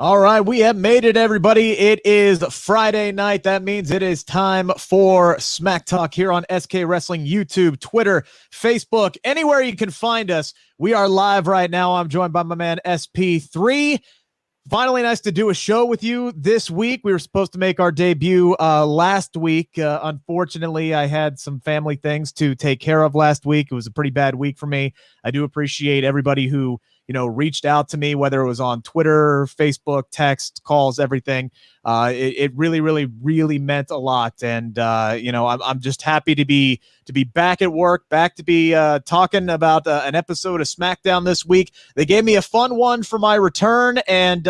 All right, we have made it, everybody. It is Friday night. That means it is time for Smack Talk here on SK Wrestling, YouTube, Twitter, Facebook, anywhere you can find us. We are live right now. I'm joined by my man SP3. Finally, nice to do a show with you this week. We were supposed to make our debut last week. Unfortunately, I had some family things to take care of last week. It was a pretty bad week for me. I do appreciate everybody who reached out to me, whether it was on Twitter, Facebook, text, calls, everything. It really, really, really meant a lot. And, I'm just happy to be back at work, back to be talking about an episode of SmackDown this week. They gave me a fun one for my return. And,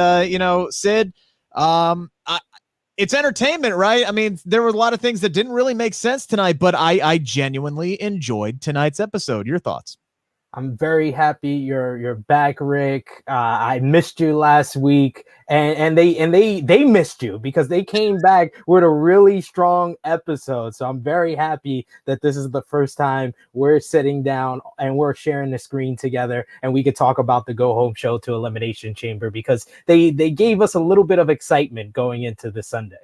Sid, it's entertainment, right? I mean, there were a lot of things that didn't really make sense tonight, but I genuinely enjoyed tonight's episode. Your thoughts? I'm very happy you're back, Rick. I missed you last week, and they missed you because they came back with a really strong episode. So I'm very happy that this is the first time we're sitting down and we're sharing the screen together, and we could talk about the go home show to Elimination Chamber because they gave us a little bit of excitement going into the Sunday.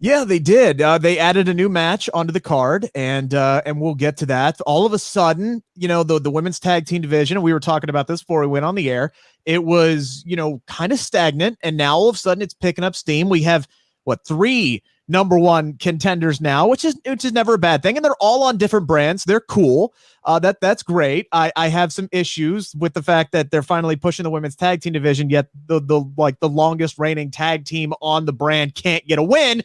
Yeah, they did. They added a new match onto the card, and we'll get to that. All of a sudden, the women's tag team division, and we were talking about this before we went on the air, it was, kind of stagnant, and now all of a sudden it's picking up steam. We have, three number one contenders now, which is never a bad thing, and they're all on different brands. They're cool. That's great. I have some issues with the fact that they're finally pushing the women's tag team division, yet the longest reigning tag team on the brand can't get a win.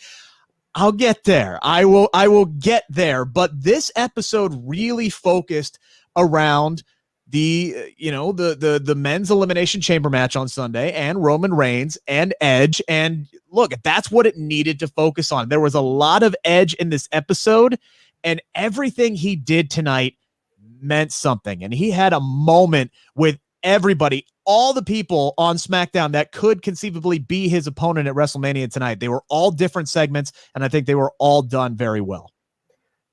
I'll get there. I will get there. But this episode really focused around the men's Elimination Chamber match on Sunday and Roman Reigns and Edge. And look, that's what it needed to focus on. There was a lot of Edge in this episode, and everything he did tonight meant something. And he had a moment with everybody, all the people on SmackDown that could conceivably be his opponent at WrestleMania tonight. They were all different segments, and I think they were all done very well.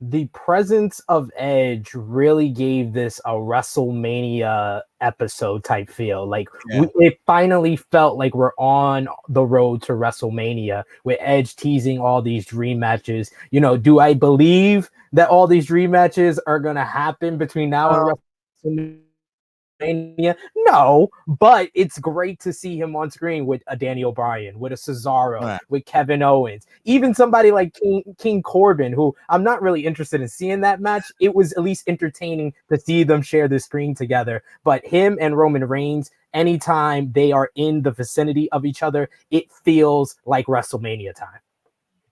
The presence of Edge really gave this a WrestleMania episode type feel. It finally felt like we're on the road to WrestleMania with Edge teasing all these dream matches. Do I believe that all these dream matches are going to happen between now and WrestleMania? No, but it's great to see him on screen with a Daniel Bryan, with a Cesaro, with Kevin Owens, even somebody like King Corbin, who I'm not really interested in seeing that match. It was at least entertaining to see them share the screen together. But him and Roman Reigns, anytime they are in the vicinity of each other, it feels like WrestleMania time.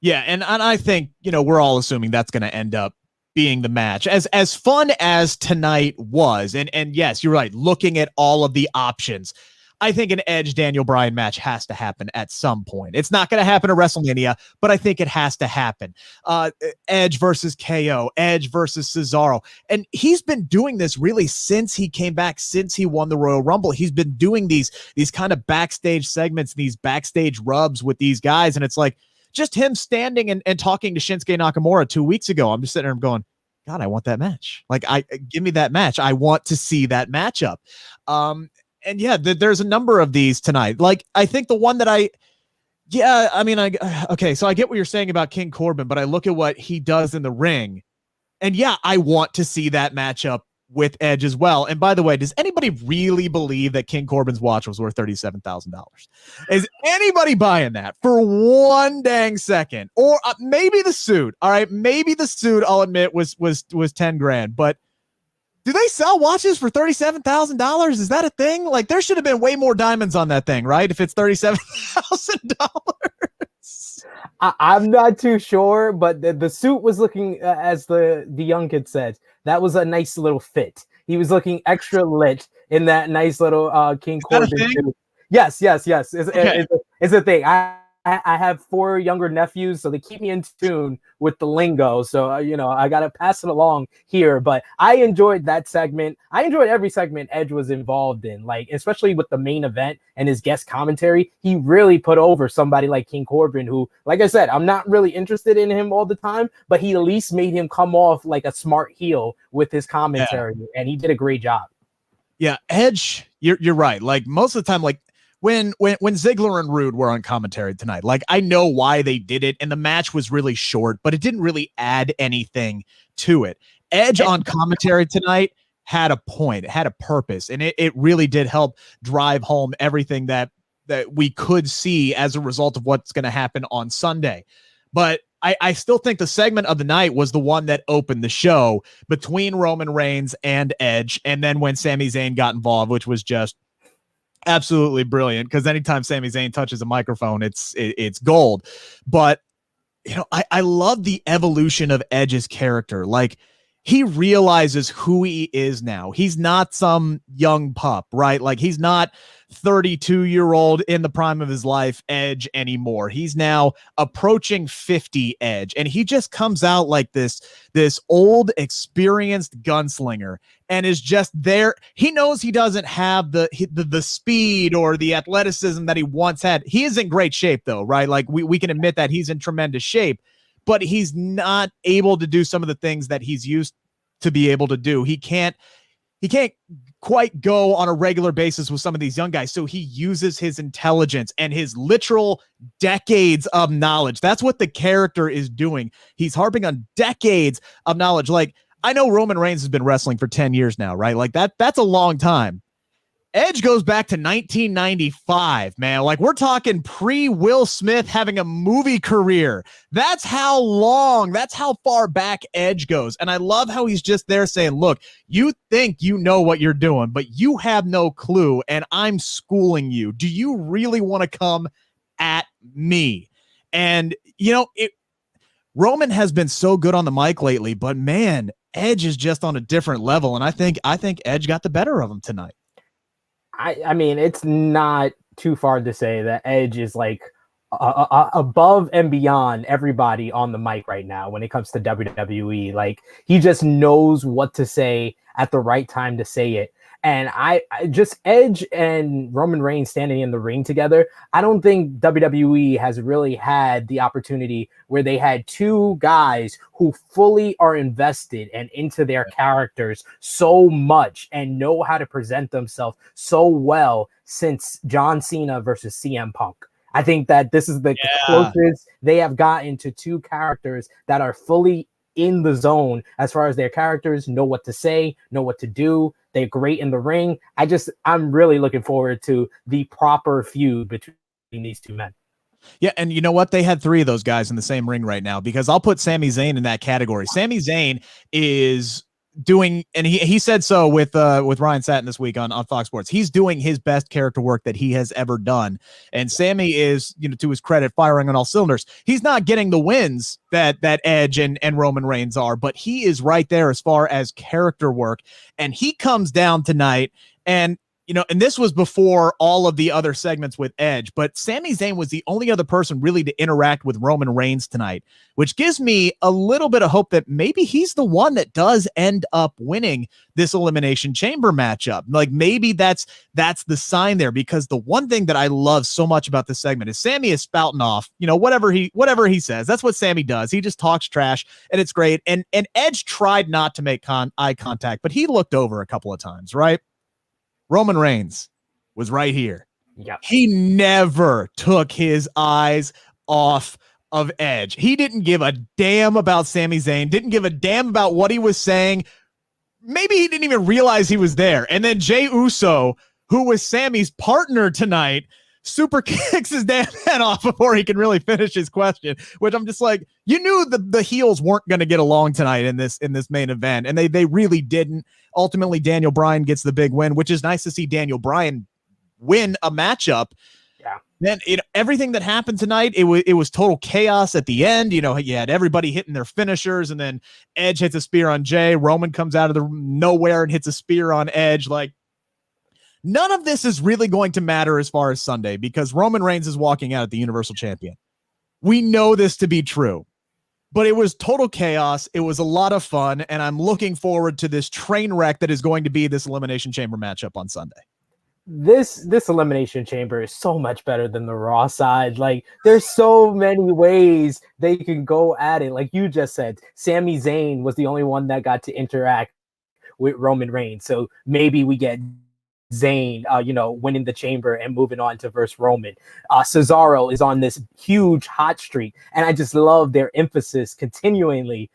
Yeah, and I think, we're all assuming that's going to end up being the match. As fun as tonight was, and yes, you're right, looking at all of the options, I think an Edge Daniel Bryan match has to happen at some point. It's not going to happen at WrestleMania, but I think it has to happen. Edge versus KO, Edge versus Cesaro. And he's been doing this really since he came back, since he won the Royal Rumble. He's been doing these kind of backstage segments, these backstage rubs with these guys, and it's like, just him standing and talking to Shinsuke Nakamura 2 weeks ago. I'm just sitting there going, God, I want that match. Give me that match. I want to see that matchup. And yeah, there's a number of these tonight. I think the one that okay, so I get what you're saying about King Corbin, but I look at what he does in the ring, and yeah, I want to see that matchup with Edge as well. And by the way, does anybody really believe that King Corbin's watch was worth $37,000? Is anybody buying that for one dang second? Or maybe the suit. All right, maybe the suit, I'll admit, was 10 grand. But do they sell watches for $37,000? Is that a thing? There should have been way more diamonds on that thing, right? If it's $37,000. I'm not too sure, but the suit was looking, as the young kid said, that was a nice little fit. He was looking extra lit in that nice little King Corbin suit. Yes. It's a thing. I have 4 younger nephews, so they keep me in tune with the lingo. So, I got to pass it along here. But I enjoyed that segment. I enjoyed every segment Edge was involved in, especially with the main event and his guest commentary. He really put over somebody like King Corbin, who, like I said, I'm not really interested in him all the time, but he at least made him come off like a smart heel with his commentary, and he did a great job. Yeah, Edge, you're right. Most of the time, when Ziggler and Rude were on commentary tonight, like I know why they did it, and the match was really short, but it didn't really add anything to it. Edge on commentary tonight had a point, it had a purpose, and it really did help drive home everything that we could see as a result of what's going to happen on Sunday. But I still think the segment of the night was the one that opened the show between Roman Reigns and Edge, and then when Sami Zayn got involved, which was just absolutely brilliant, because anytime Sami Zayn touches a microphone, it's gold. But I love the evolution of Edge's character. Like, he realizes who he is now. He's not some young pup, right? Like, he's not 32-year-old in the prime of his life Edge anymore. He's now approaching 50 Edge, and he just comes out like this old, experienced gunslinger, and is just there. He knows he doesn't have the speed or the athleticism that he once had. He is in great shape, though, right? Like, we can admit that he's in tremendous shape, but he's not able to do some of the things that he's used to be able to do. He can't quite go on a regular basis with some of these young guys. So he uses his intelligence and his literal decades of knowledge. That's what the character is doing. He's harping on decades of knowledge. Like, I know Roman Reigns has been wrestling for 10 years now, right? Like that's a long time. Edge goes back to 1995, man. Like, we're talking pre-Will Smith having a movie career. That's how far back Edge goes. And I love how he's just there saying, look, you think you know what you're doing, but you have no clue, and I'm schooling you. Do you really want to come at me? And, Roman has been so good on the mic lately, but man, Edge is just on a different level. And I think Edge got the better of him tonight. I mean, it's not too far to say that Edge is like above and beyond everybody on the mic right now when it comes to WWE. Like, he just knows what to say at the right time to say it. And I just Edge and Roman Reigns standing in the ring together, I don't think WWE has really had the opportunity where they had two guys who fully are invested and into their characters so much and know how to present themselves so well since John Cena versus CM Punk. I think that this is the closest they have gotten to two characters that are fully in the zone as far as their characters know what to say, know what to do. They're great in the ring. I'm really looking forward to the proper feud between these two men. Yeah, and you know what? They had three of those guys in the same ring right now, because I'll put Sami Zayn in that category. Sami Zayn is doing, and he said so with Ryan Satin this week on Fox Sports. He's doing his best character work that he has ever done. And Sami is, to his credit, firing on all cylinders. He's not getting the wins that Edge and Roman Reigns are, but he is right there as far as character work. And he comes down tonight, and and this was before all of the other segments with Edge, but Sami Zayn was the only other person really to interact with Roman Reigns tonight, which gives me a little bit of hope that maybe he's the one that does end up winning this Elimination Chamber matchup. Like, maybe that's the sign there, because the one thing that I love so much about this segment is Sami is spouting off, whatever he says. That's what Sami does. He just talks trash, and it's great. And Edge tried not to make eye contact, but he looked over a couple of times, right? Roman Reigns was right here. Yep. He never took his eyes off of Edge. He didn't give a damn about Sami Zayn, didn't give a damn about what he was saying. Maybe he didn't even realize he was there. And then Jey Uso, who was Sami's partner tonight, super kicks his damn head off before he can really finish his question, which I'm just like, you knew the heels weren't going to get along tonight in this main event, and they really didn't. Ultimately, Daniel Bryan gets the big win, which is nice to see Daniel Bryan win a matchup. Yeah. Then everything that happened tonight, it was total chaos at the end. You had everybody hitting their finishers, and then Edge hits a spear on Jey. Roman comes out of the nowhere and hits a spear on Edge. Like, none of this is really going to matter as far as Sunday, because Roman Reigns is walking out at the Universal Champion. We know this to be true, but it was total chaos. It was a lot of fun, and I'm looking forward to this train wreck that is going to be this Elimination Chamber matchup on Sunday. This Elimination Chamber is so much better than the Raw side. Like, there's so many ways they can go at it. Like you just said, Sami Zayn was the only one that got to interact with Roman Reigns. So maybe we get Zayn, winning the chamber and moving on to versus Roman. Cesaro is on this huge hot streak, and I just love their emphasis continually.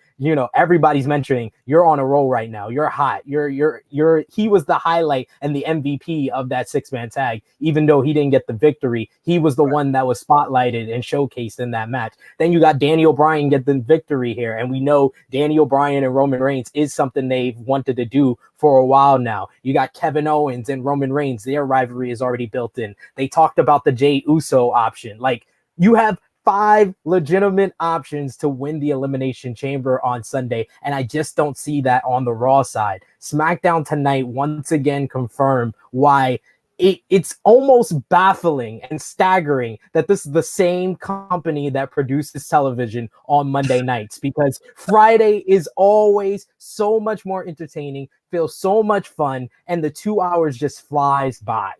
Everybody's mentioning you're on a roll right now. You're hot. He was the highlight and the MVP of that 6-man tag, even though he didn't get the victory. He was the one that was spotlighted and showcased in that match. Then you got Daniel Bryan get the victory here, and we know Daniel Bryan and Roman Reigns is something they've wanted to do for a while now. You got Kevin Owens and Roman Reigns. Their rivalry is already built in. They talked about the Jey Uso option. Like, you have 5 legitimate options to win the Elimination Chamber on Sunday, and I just don't see that on the Raw side. SmackDown tonight once again confirmed why it's almost baffling and staggering that this is the same company that produces television on Monday nights, because Friday is always so much more entertaining, feels so much fun, and the 2 hours just flies by.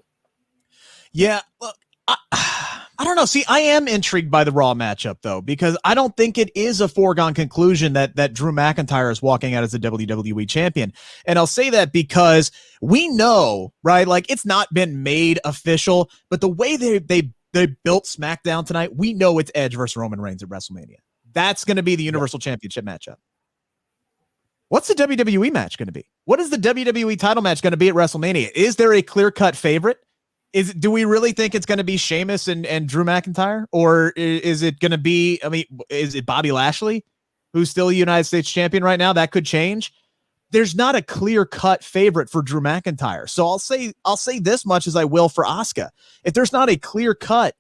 Yeah, look, I don't know. See, I am intrigued by the Raw matchup, though, because I don't think it is a foregone conclusion that Drew McIntyre is walking out as the WWE champion. And I'll say that because we know, right, like, it's not been made official, but the way they built SmackDown tonight, we know it's Edge versus Roman Reigns at WrestleMania. That's going to be the Universal Championship matchup. What's the WWE match going to be? What is the WWE title match going to be at WrestleMania? Is there a clear-cut favorite? Do we really think it's going to be Sheamus and Drew McIntyre? Or is it going to be, is it Bobby Lashley, who's still a United States champion right now? That could change. There's not a clear-cut favorite for Drew McIntyre. So I'll say this much as I will for Asuka. If there's not a clear-cut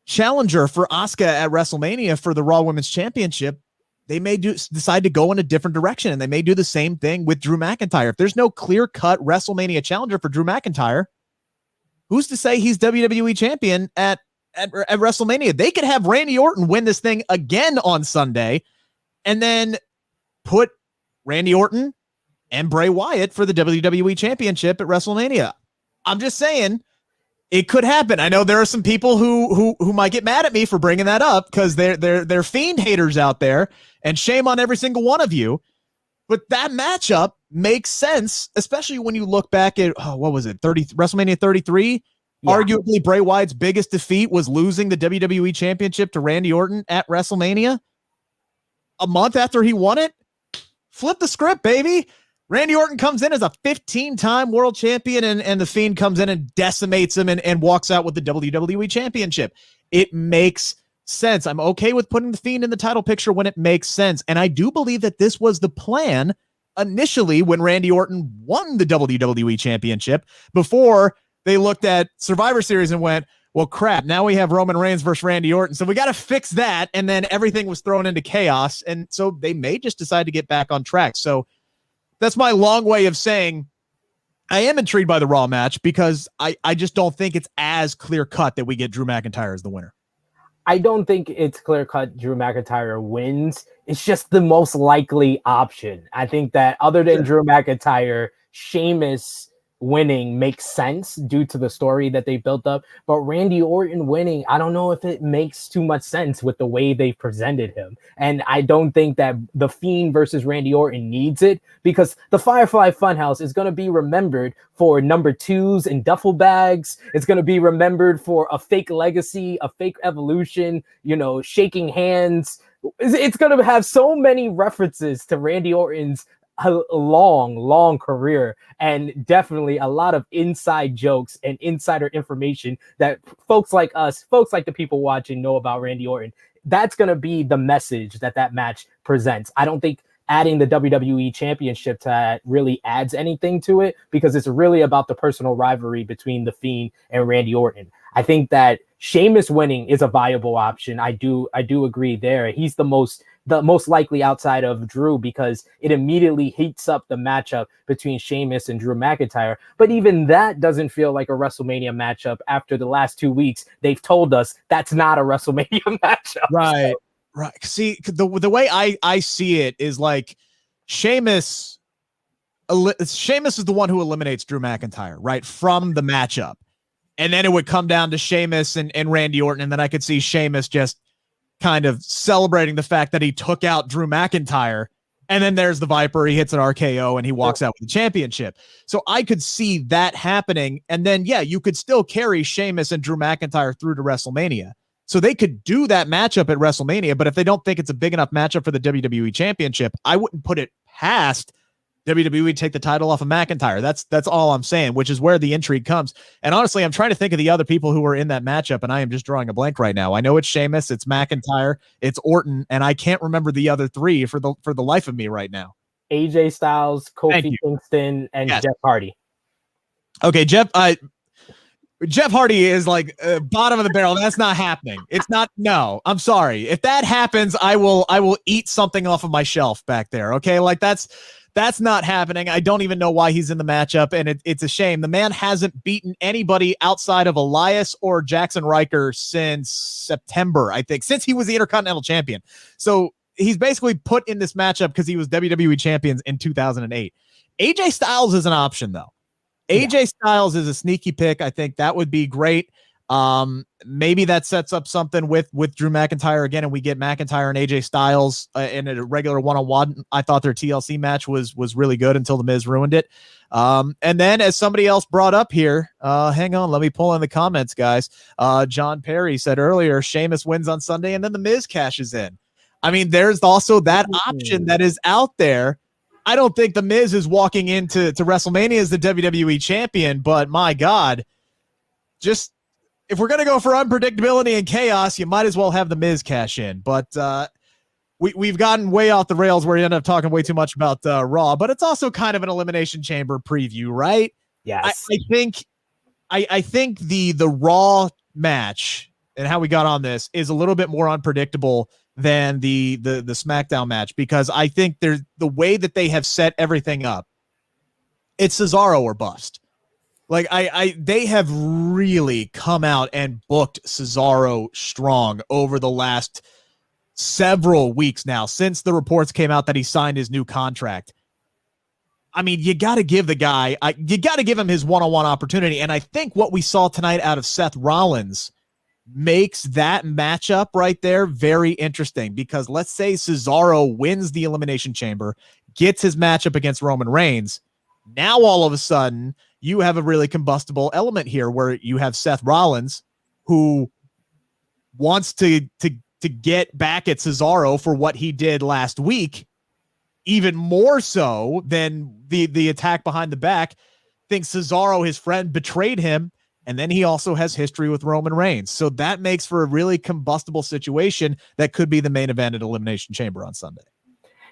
challenger for Asuka at WrestleMania for the Raw Women's Championship, they may decide to go in a different direction, and they may do the same thing with Drew McIntyre. If there's no clear-cut WrestleMania challenger for Drew McIntyre, who's to say he's WWE champion at WrestleMania? They could have Randy Orton win this thing again on Sunday and then put Randy Orton and Bray Wyatt for the WWE championship at WrestleMania. I'm just saying it could happen. I know there are some people who might get mad at me for bringing that up because they're Fiend haters out there, and shame on every single one of you. But that matchup makes sense, especially when you look back at, what was it, WrestleMania 33? Yeah. Arguably, Bray Wyatt's biggest defeat was losing the WWE Championship to Randy Orton at WrestleMania. A month after he won it, flip the script, baby. Randy Orton comes in as a 15-time world champion, and the Fiend comes in and decimates him and walks out with the WWE Championship. It makes sense. I'm okay with putting the Fiend in the title picture when it makes sense. And I do believe that this was the plan initially when Randy Orton won the WWE Championship, before they looked at Survivor Series and went, well, crap, now we have Roman Reigns versus Randy Orton, so we got to fix that. And then everything was thrown into chaos. And so they may just decide to get back on track. So that's my long way of saying I am intrigued by the Raw match, because I just don't think it's as clear cut that we get Drew McIntyre as the winner. I don't think it's clear-cut Drew McIntyre wins. It's just the most likely option. I think that other than Drew McIntyre, Sheamus winning makes sense due to the story that they built up. But Randy Orton winning, I don't know if it makes too much sense with the way they presented him. And I don't think that the Fiend versus Randy Orton needs it, because the Firefly Funhouse is going to be remembered for number 2s and duffel bags. It's going to be remembered for a fake legacy, a fake evolution, shaking hands. It's going to have so many references to Randy Orton's long career, and definitely a lot of inside jokes and insider information that folks like us, folks like the people watching, know about Randy Orton. That's going to be the message that match presents. I don't think adding the WWE Championship to that really adds anything to it, because it's really about the personal rivalry between The Fiend and Randy Orton. I think that Sheamus winning is a viable option. I do agree there. He's the most likely outside of Drew, because it immediately heats up the matchup between Sheamus and Drew McIntyre. But even that doesn't feel like a WrestleMania matchup after the last 2 weeks. They've told us that's not a WrestleMania matchup. Right. Right. See, the way I see it is like Sheamus is the one who eliminates Drew McIntyre, right, from the matchup. And then it would come down to Sheamus and Randy Orton. And then I could see Sheamus just kind of celebrating the fact that he took out Drew McIntyre And then there's the Viper. He hits an RKO and he walks out with the championship. So I could see that happening. And then, yeah, you could still carry Sheamus and Drew McIntyre through to WrestleMania. So they could do that matchup at WrestleMania. But if they don't think it's a big enough matchup for the WWE Championship, I wouldn't put it past WWE to take the title off of McIntyre. That's all I'm saying, which is where the intrigue comes. And honestly, I'm trying to think of the other people who were in that matchup, and I am just drawing a blank right now. I know it's Sheamus, it's McIntyre, it's Orton, and I can't remember the other three for the life of me right now. AJ Styles, Kofi Kingston, and Jeff Hardy. Okay, Jeff Hardy is like bottom of the barrel. That's not happening. It's not. No, I'm sorry. If that happens, I will eat something off of my shelf back there. Okay, like that's not happening. I don't even know why he's in the matchup, and it's a shame. The man hasn't beaten anybody outside of Elias or Jackson Riker since September, I think, since he was the Intercontinental Champion. So he's basically put in this matchup because he was WWE Champion in 2008. AJ Styles is an option, though. AJ Styles is a sneaky pick. I think that would be great. Maybe that sets up something with Drew McIntyre again, and we get McIntyre and AJ Styles in a regular one-on-one. I thought their TLC match was really good until The Miz ruined it. And then, as somebody else brought up here, hang on, let me pull in the comments, guys. John Perry said earlier, Sheamus wins on Sunday, and then The Miz cashes in. I mean, there's also that option that is out there. I don't think The Miz is walking into WrestleMania as the WWE champion, but my God, just if we're going to go for unpredictability and chaos, you might as well have The Miz cash in. But we've gotten way off the rails where we end up talking way too much about Raw, but it's also kind of an Elimination Chamber preview, right? Yes. I think the Raw match and how we got on this is a little bit more unpredictable than the SmackDown match, because I think there's the way that they have set everything up. It's Cesaro or bust. Like they have really come out and booked Cesaro strong over the last several weeks now, since the reports came out that he signed his new contract. I mean, you got to give the guy, you got to give him his one-on-one opportunity. And I think what we saw tonight out of Seth Rollins makes that matchup right there very interesting, because let's say Cesaro wins the Elimination Chamber, gets his matchup against Roman Reigns. Now, all of a sudden, you have a really combustible element here where you have Seth Rollins, who wants to get back at Cesaro for what he did last week, even more so than the attack behind the back, thinks Cesaro, his friend, betrayed him, and then he also has history with Roman Reigns. So that makes for a really combustible situation that could be the main event at Elimination Chamber on Sunday.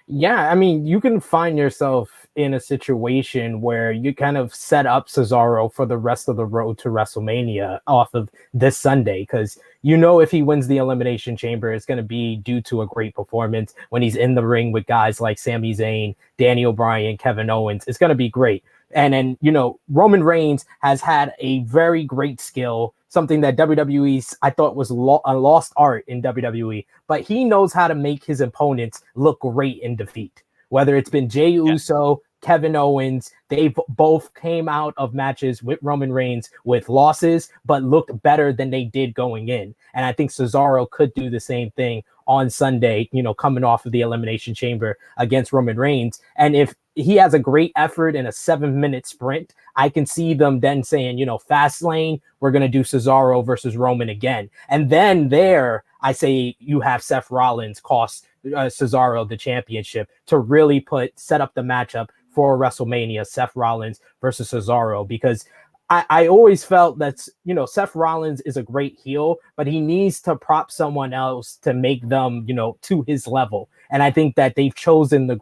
Yeah, I mean, you can find yourself in a situation where you kind of set up Cesaro for the rest of the road to WrestleMania off of this Sunday, because you know if he wins the Elimination Chamber, it's going to be due to a great performance when he's in the ring with guys like Sami Zayn, Daniel Bryan, Kevin Owens. It's going to be great. And then, you know, Roman Reigns has had a very great skill, something that WWE, I thought was a lost art in WWE, but he knows how to make his opponents look great in defeat. Whether it's been Jey Uso, Kevin Owens, they both came out of matches with Roman Reigns with losses, but looked better than they did going in. And I think Cesaro could do the same thing on Sunday, you know, coming off of the Elimination Chamber against Roman Reigns. And if he has a great effort in a 7-minute sprint, I can see them then saying, you know, fast lane, we're going to do Cesaro versus Roman again. And then there, I say you have Seth Rollins cost Cesaro the championship to really set up the matchup for WrestleMania, Seth Rollins versus Cesaro, because I always felt that, you know, Seth Rollins is a great heel, but he needs to prop someone else to make them, you know, to his level. And I think that they've chosen the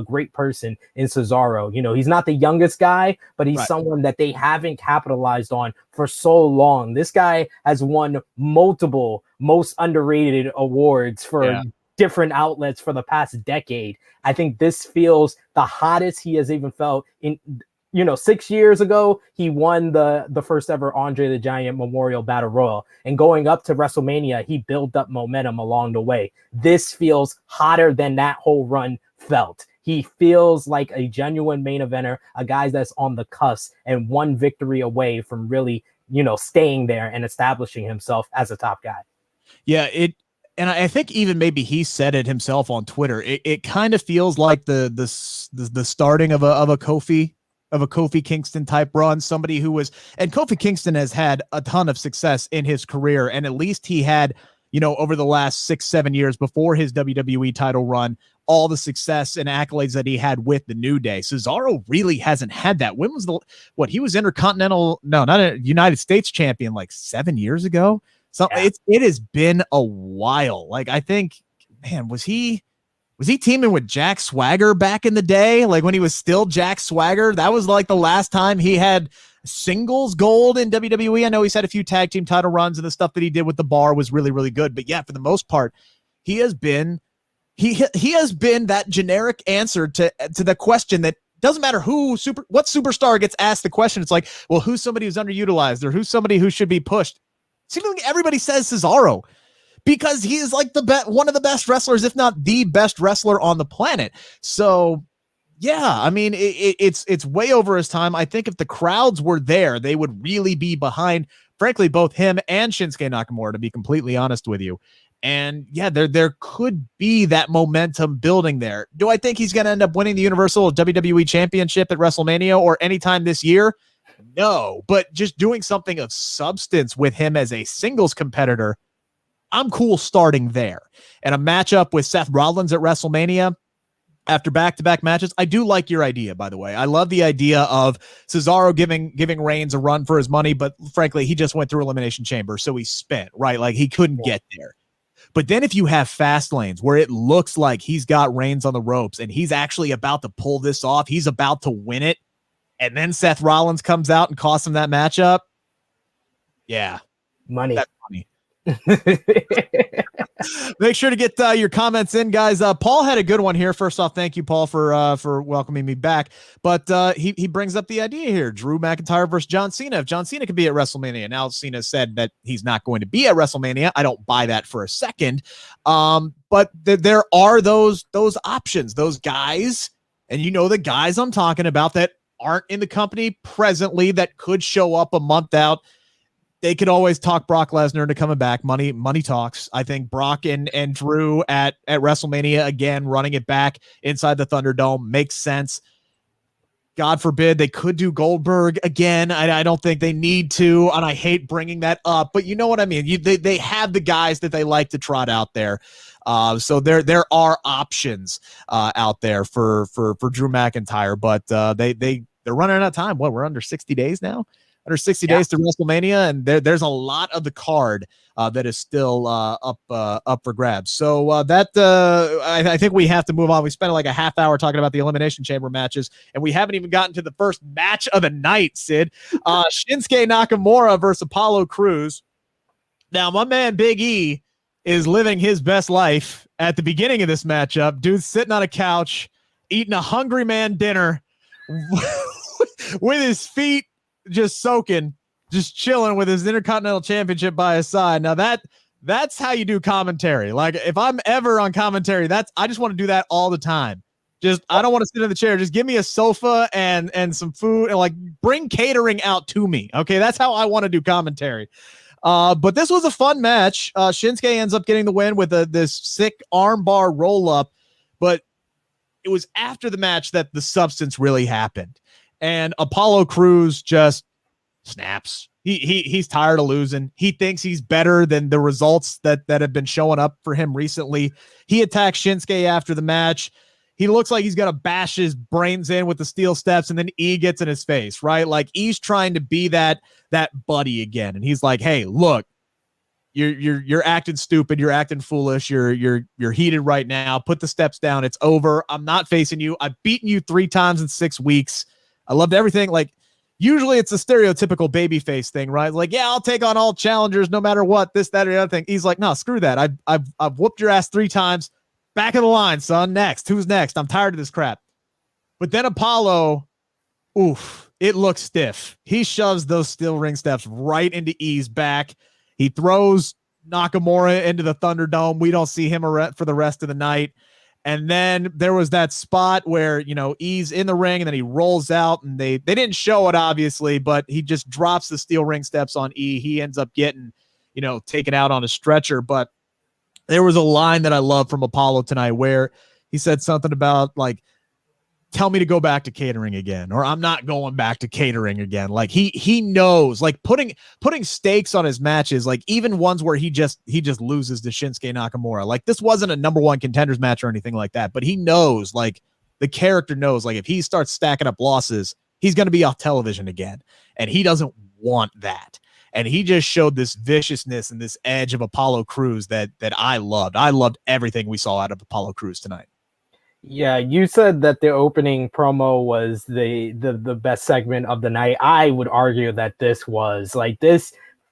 great person in Cesaro. You know, he's not the youngest guy, but he's someone that they haven't capitalized on for so long. This guy has won multiple most underrated awards for different outlets for the past decade. I think this feels the hottest he has even felt in. You know, 6 years ago, he won the first ever Andre the Giant Memorial Battle Royal. And going up to WrestleMania, he built up momentum along the way. This feels hotter than that whole run felt. He feels like a genuine main eventer, a guy that's on the cusp and one victory away from really, you know, staying there and establishing himself as a top guy. Yeah, and I think even maybe he said it himself on Twitter. It kind of feels like the starting of a Kofi Kingston type run. Somebody who was, and Kofi Kingston has had a ton of success in his career, and at least he had, over the last 6-7 years before his WWE title run, all the success and accolades that he had with the New Day. Cesaro really hasn't had that. When was he was Intercontinental, no, not a United States champion, like 7 years ago. So it has been a while. Like, I think, man, was he teaming with Jack Swagger back in the day? Like when he was still Jack Swagger, that was like the last time he had singles gold in WWE. I know he's had a few tag team title runs, and the stuff that he did with the Bar was really, really good. But yeah, for the most part, he has been that generic answer to the question that doesn't matter what superstar gets asked the question. It's like, well, who's somebody who's underutilized, or who's somebody who should be pushed? Seems like everybody says Cesaro, because he is like one of the best wrestlers, if not the best wrestler on the planet. So yeah, I mean, it's way over his time. I think if the crowds were there, they would really be behind, frankly, both him and Shinsuke Nakamura, to be completely honest with you. And yeah, there could be that momentum building there. Do I think he's going to end up winning the Universal WWE Championship at WrestleMania or anytime this year? No, but just doing something of substance with him as a singles competitor, I'm cool starting there. And a matchup with Seth Rollins at WrestleMania after back-to-back matches, I do like your idea, by the way. I love the idea of Cesaro giving Reigns a run for his money, but frankly, he just went through Elimination Chamber, so he spent, right? Like, he couldn't get there. But then if you have fast lanes where it looks like he's got Reigns on the ropes and he's actually about to pull this off, he's about to win it, and then Seth Rollins comes out and costs him that matchup, yeah. Money. That's money. Make sure to get your comments in, guys. Paul had a good one here. First off, thank you, Paul, for welcoming me back. But he brings up the idea here: Drew McIntyre versus John Cena. If John Cena could be at WrestleMania, now Cena said that he's not going to be at WrestleMania. I don't buy that for a second. But there are those options, those guys, and the guys I'm talking about that aren't in the company presently that could show up a month out. They could always talk Brock Lesnar into coming back. Money talks. I think Brock and Drew at WrestleMania, again, running it back inside the Thunderdome makes sense. God forbid they could do Goldberg again. I don't think they need to, and I hate bringing that up, but you know what I mean. They have the guys that they like to trot out there. So there are options out there for Drew McIntyre, but they're running out of time. What, we're under 60 days now? Under 60 days to WrestleMania, and there's a lot of the card that is still up for grabs. So I think we have to move on. We spent like a half hour talking about the Elimination Chamber matches, and we haven't even gotten to the first match of the night, Sid. Shinsuke Nakamura versus Apollo Crews. Now, my man Big E is living his best life at the beginning of this matchup. Dude's sitting on a couch, eating a hungry man dinner with his feet just soaking, just chilling with his Intercontinental Championship by his side. Now that's how you do commentary. Like, if I'm ever on commentary, I just want to do that all the time. I don't want to sit in the chair. Just give me a sofa and some food, and like bring catering out to me. Okay. That's how I want to do commentary. But this was a fun match. Shinsuke ends up getting the win with this sick armbar roll up, but it was after the match that the substance really happened. And Apollo Crews just snaps. He's tired of losing. He thinks he's better than the results that have been showing up for him recently. He attacks Shinsuke after the match. He looks like he's going to bash his brains in with the steel steps, and then E gets in his face, right? Like, E's trying to be that buddy again. And he's like, hey, look, you're acting stupid. You're acting foolish. You're heated right now. Put the steps down. It's over. I'm not facing you. I've beaten you 3 times in 6 weeks. I loved everything. Like, usually it's a stereotypical babyface thing, right? Like, yeah, I'll take on all challengers no matter what, this, that, or the other thing. He's like, no, screw that. I've whooped your ass 3 times. Back of the line, son. Next. Who's next? I'm tired of this crap. But then Apollo, it looks stiff. He shoves those steel ring steps right into E's back. He throws Nakamura into the Thunderdome. We don't see him for the rest of the night. And then there was that spot where, E's in the ring and then he rolls out, and they didn't show it, obviously, but he just drops the steel ring steps on E. He ends up getting, taken out on a stretcher. But there was a line that I love from Apollo tonight where he said something about like, tell me to go back to catering again, or I'm not going back to catering again. Like he knows, like putting stakes on his matches, like even ones where he just loses to Shinsuke Nakamura. Like this wasn't a number one contenders match or anything like that, but he knows, like the character knows, like if he starts stacking up losses, he's going to be off television again, and he doesn't want that. And he just showed this viciousness and this edge of Apollo Crews that I loved. I loved everything we saw out of Apollo Crews tonight. Yeah, you said that the opening promo was the best segment of the night. I would argue that this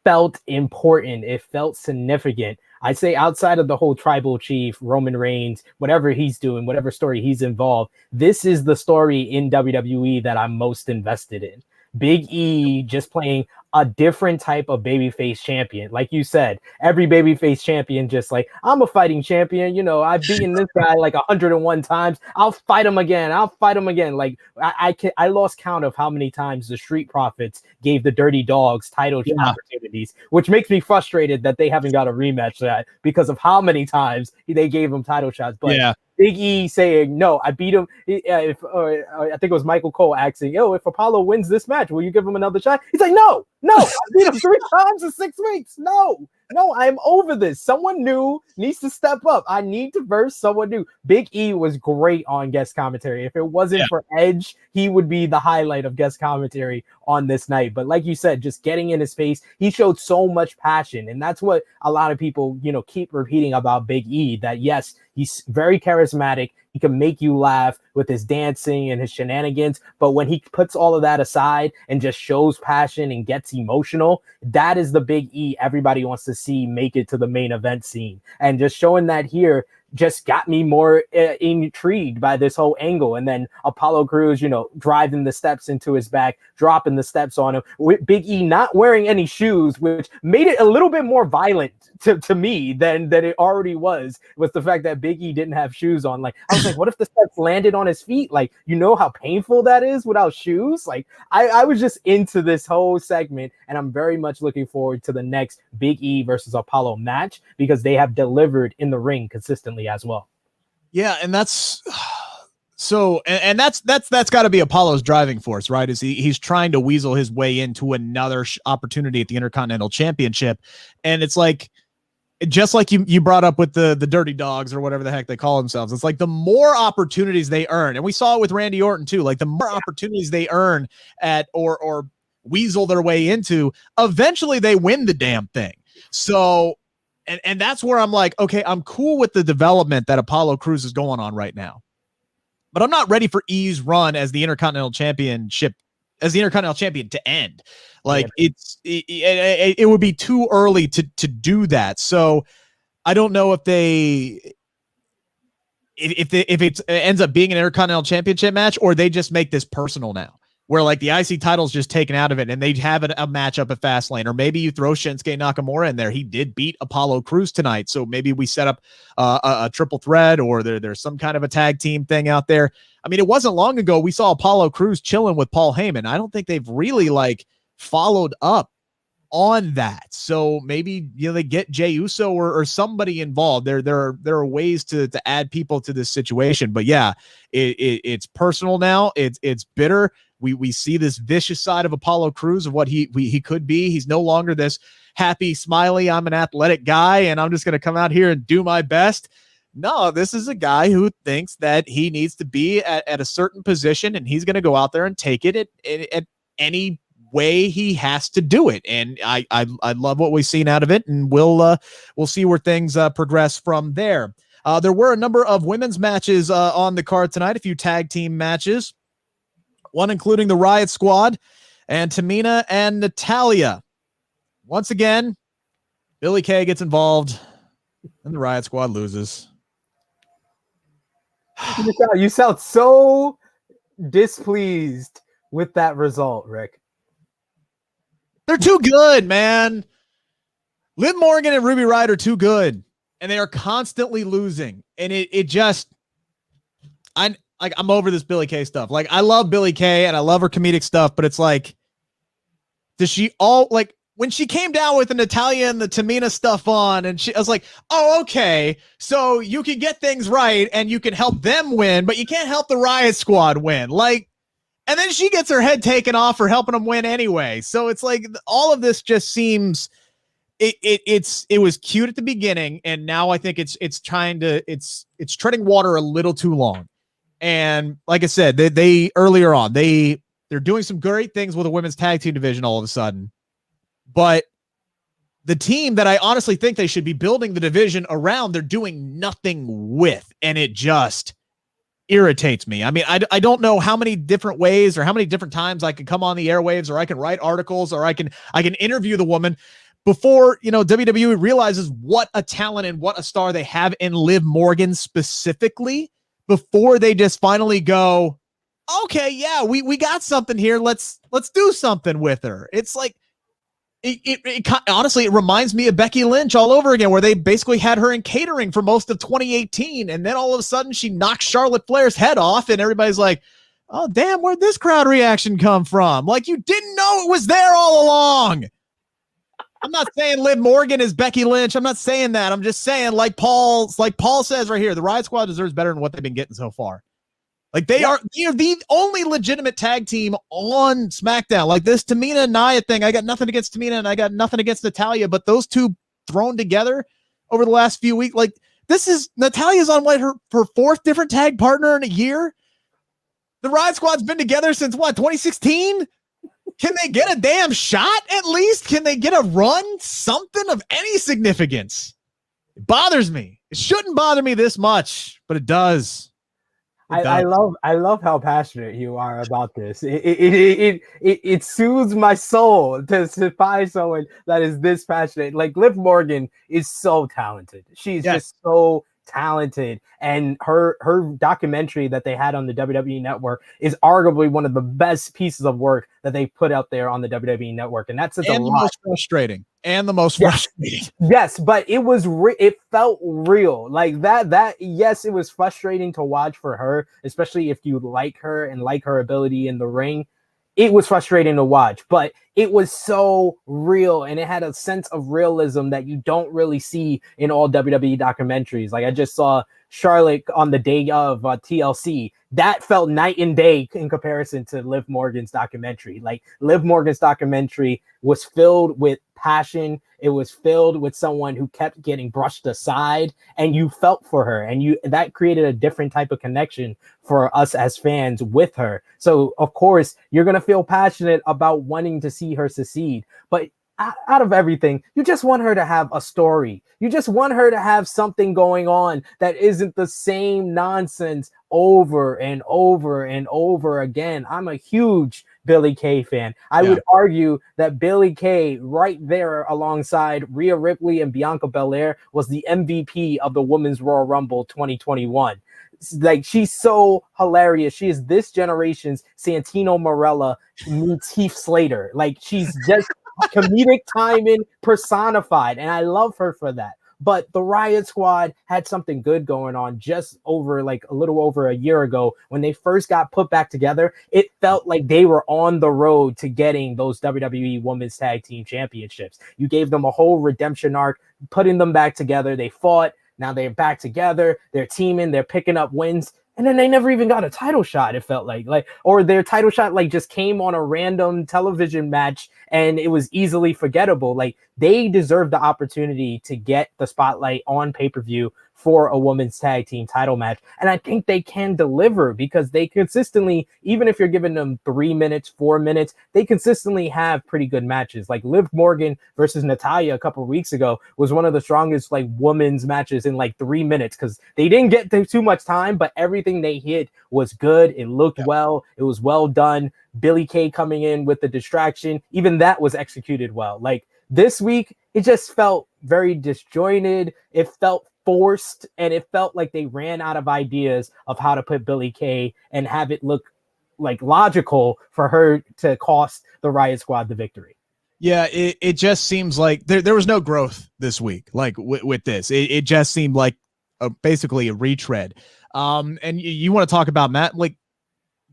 felt important. It felt significant. I say outside of the whole tribal chief, Roman Reigns, whatever he's doing, whatever story he's involved, this is the story in WWE that I'm most invested in. Big E just playing a different type of babyface champion. Like you said, every babyface champion just like, I'm a fighting champion. You know, I've beaten this guy like 101 times. I'll fight him again. Like I lost count of how many times the Street Profits gave the Dirty Dogs title opportunities, which makes me frustrated that they haven't got a rematch for that because of how many times they gave him title shots. But yeah. Big E saying, no, I beat him. I think it was Michael Cole asking, yo, if Apollo wins this match, will you give him another shot? He's like, no, I beat him 3 times in 6 weeks. No, I'm over this. Someone new needs to step up. I need to verse someone new. Big E was great on guest commentary. If it wasn't for Edge, he would be the highlight of guest commentary on this night. But like you said, just getting in his face, he showed so much passion. And that's what a lot of people, keep repeating about Big E, that yes, he's very charismatic. He can make you laugh with his dancing and his shenanigans. But when he puts all of that aside and just shows passion and gets emotional, that is the Big E everybody wants to see make it to the main event scene. And just showing that here just got me more intrigued by this whole angle. And then Apollo Crews, driving the steps into his back, dropping the steps on him, with Big E not wearing any shoes, which made it a little bit more violent to me than it already was the fact that Big E didn't have shoes on. Like, I was like, what if the steps landed on his feet? Like, how painful that is without shoes? Like, I was just into this whole segment, and I'm very much looking forward to the next Big E versus Apollo match, because they have delivered in the ring consistently as well. Yeah, and that's so, and that's got to be Apollo's driving force, right? Is he's trying to weasel his way into another opportunity at the Intercontinental Championship, and it's like, just like you brought up with the Dirty Dogs or whatever the heck they call themselves. It's like the more opportunities they earn, and we saw it with Randy Orton too. Like the more opportunities they earn at or weasel their way into, eventually they win the damn thing. So. And that's where I'm like, okay, I'm cool with the development that Apollo Crews is going on right now, but I'm not ready for E's run as the Intercontinental Champion to end. Like it would be too early to do that. So I don't know if it ends up being an Intercontinental Championship match, or they just make this personal now, where like the IC title's just taken out of it and they have a matchup at Fastlane, or maybe you throw Shinsuke Nakamura in there. He did beat Apollo Crews tonight, so maybe we set up a triple threat, or there's some kind of a tag team thing out there. I mean, it wasn't long ago we saw Apollo Crews chilling with Paul Heyman. I don't think they've really like followed up on that. So maybe they get Jey Uso or somebody involved. There are ways to add people to this situation. But yeah, it's personal now. It's bitter. We see this vicious side of Apollo Crews of what he could be. He's no longer this happy, smiley, I'm an athletic guy and I'm just going to come out here and do my best. No, this is a guy who thinks that he needs to be at a certain position, and he's going to go out there and take it at any way he has to do it. And I love what we've seen out of it, and we'll see where things progress from there. There were a number of women's matches on the card tonight, a few tag team matches. One including the Riot Squad and Tamina and Natalya. Once again, Billie Kay gets involved and the Riot Squad loses. You sound so displeased with that result, Rick. They're too good, man. Liv Morgan and Ruby Riott are too good, and they are constantly losing. And it just, I'm over this Billie Kay stuff. Like, I love Billie Kay and I love her comedic stuff, but it's like, does she all, like, when she came down with the Natalya and the Tamina stuff on, and I was like, oh, okay, so you can get things right and you can help them win, but you can't help the Riot Squad win. Like, and then she gets her head taken off for helping them win anyway. So it's like all of this just seems it was cute at the beginning, and now I think it's treading water a little too long. And like I said, they earlier on, they're doing some great things with the women's tag team division all of a sudden. But the team that I honestly think they should be building the division around, they're doing nothing with, and it just irritates me. I mean, I don't know how many different ways or how many different times I can come on the airwaves, or I can write articles, or I can interview the woman before, WWE realizes what a talent and what a star they have in Liv Morgan specifically, before they just finally go, okay, yeah, we got something here. Let's do something with her. It's like, honestly, it reminds me of Becky Lynch all over again, where they basically had her in catering for most of 2018. And then all of a sudden she knocks Charlotte Flair's head off, and everybody's like, oh, damn, where'd this crowd reaction come from? Like, you didn't know it was there all along. I'm not saying Liv Morgan is Becky Lynch. I'm not saying that. I'm just saying, like Paul says right here, the Riot Squad deserves better than what they've been getting so far. Like, they are the only legitimate tag team on SmackDown. Like, this Tamina and Nia thing, I got nothing against Tamina and I got nothing against Natalya, but those two thrown together over the last few weeks, like, Natalya's on her fourth different tag partner in a year. The Riot Squad's been together since what, 2016? Can they get a damn shot at least? Can they get a run? Something of any significance? It bothers me. It shouldn't bother me this much, but it does. I love how passionate you are about this. It soothes my soul to find someone that is this passionate. Like, Liv Morgan is so talented. She's just so talented, and her documentary that they had on the WWE Network is arguably one of the best pieces of work that they put out there on the WWE Network, and that's the most frustrating. And the most frustrating. Yes, but it felt real. Like that, yes, it was frustrating to watch for her, especially if you like her and like her ability in the ring. It was frustrating to watch, but it was so real, and it had a sense of realism that you don't really see in all WWE documentaries. Like, I just saw Charlotte on the day of TLC. That felt night and day in comparison to Liv Morgan's documentary. Like, Liv Morgan's documentary was filled with passion. It was filled with someone who kept getting brushed aside, and you felt for her, and that created a different type of connection for us as fans with her. So of course you're going to feel passionate about wanting to see her succeed, but out of everything, you just want her to have a story. You just want her to have something going on that isn't the same nonsense over and over and over again. I'm a huge Billie Kay fan. I would argue that Billie Kay, right there alongside Rhea Ripley and Bianca Belair, was the MVP of the Women's Royal Rumble 2021. Like, she's so hilarious. She is this generation's Santino Marella meets Heath Slater. Like, she's just comedic timing personified, and I love her for that. But the Riot Squad had something good going on just over, like, a little over a year ago when they first got put back together. It felt like they were on the road to getting those WWE Women's Tag Team Championships. You gave them a whole redemption arc, putting them back together. They fought. Now they're back together. They're teaming. They're picking up wins. And then they never even got a title shot, it felt like, or their title shot, like, just came on a random television match and it was easily forgettable. Like, they deserve the opportunity to get the spotlight on pay-per-view for a women's tag team title match. And I think they can deliver, because they consistently, even if you're giving them 3 minutes, 4 minutes, they consistently have pretty good matches. Like, Liv Morgan versus Natalya a couple of weeks ago was one of the strongest, like, women's matches in like 3 minutes, because they didn't get too much time, but everything they hit was good. It looked well. It was well done. Billie Kay coming in with the distraction, even that was executed well. Like, this week, it just felt very disjointed. It felt forced, and it felt like they ran out of ideas of how to put Billie Kay and have it look like logical for her to cost the Riot Squad the victory. Yeah, it just seems like there was no growth this week. Like, with this, it just seemed like basically a retread. And you want to talk about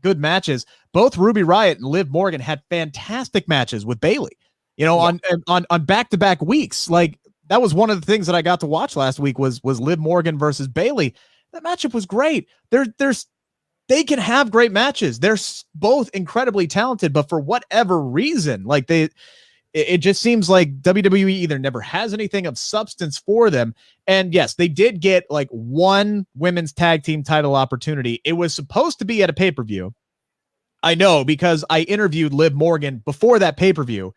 good matches. Both Ruby Riott and Liv Morgan had fantastic matches with Bayley. on back-to-back weeks. Like, that was one of the things that I got to watch last week was Liv Morgan versus Bayley. That matchup was great. They can have great matches. They're both incredibly talented, but for whatever reason, like it just seems like WWE either never has anything of substance for them. And yes, they did get like one women's tag team title opportunity. It was supposed to be at a pay-per-view. I know, because I interviewed Liv Morgan before that pay-per-view,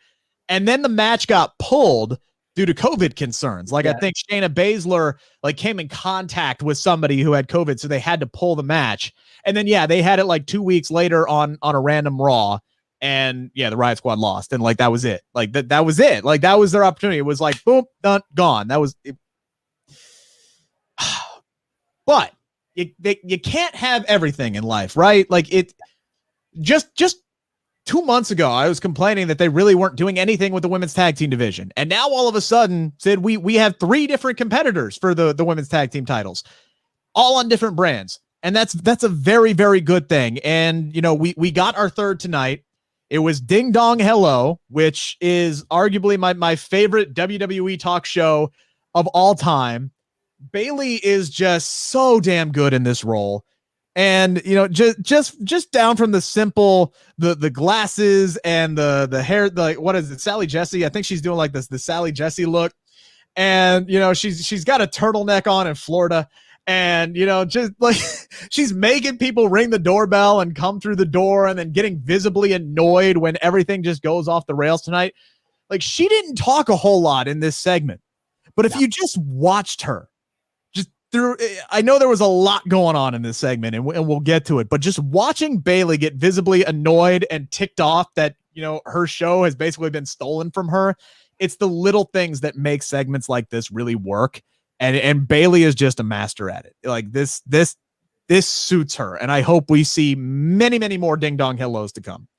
and then the match got pulled due to COVID concerns. Like, I think Shayna Baszler like came in contact with somebody who had COVID, so they had to pull the match. And then, they had it like 2 weeks later on a random Raw, and the Riot Squad lost. And like, that was it. Like that was it. Like, that was their opportunity. It was like, boom, done, gone. That was it. But you can't have everything in life, right? Like, it just 2 months ago, I was complaining that they really weren't doing anything with the women's tag team division. And now all of a sudden, Sid, we have 3 different competitors for the women's tag team titles, all on different brands. And that's a very, very good thing. And, we got our third tonight. It was Ding Dong Hello, which is arguably my favorite WWE talk show of all time. Bayley is just so damn good in this role. And, just down from the simple, the glasses and the hair, what is it? Sally Jesse. I think she's doing like the Sally Jesse look. And, she's got a turtleneck on in Florida. And, just like she's making people ring the doorbell and come through the door and then getting visibly annoyed when everything just goes off the rails tonight. Like, she didn't talk a whole lot in this segment, but if you just watched her, I know there was a lot going on in this segment, and we'll get to it, but just watching Bayley get visibly annoyed and ticked off that, her show has basically been stolen from her. It's the little things that make segments like this really work. And Bayley is just a master at it. Like, this suits her. And I hope we see many, many more Ding Dong Hellos to come.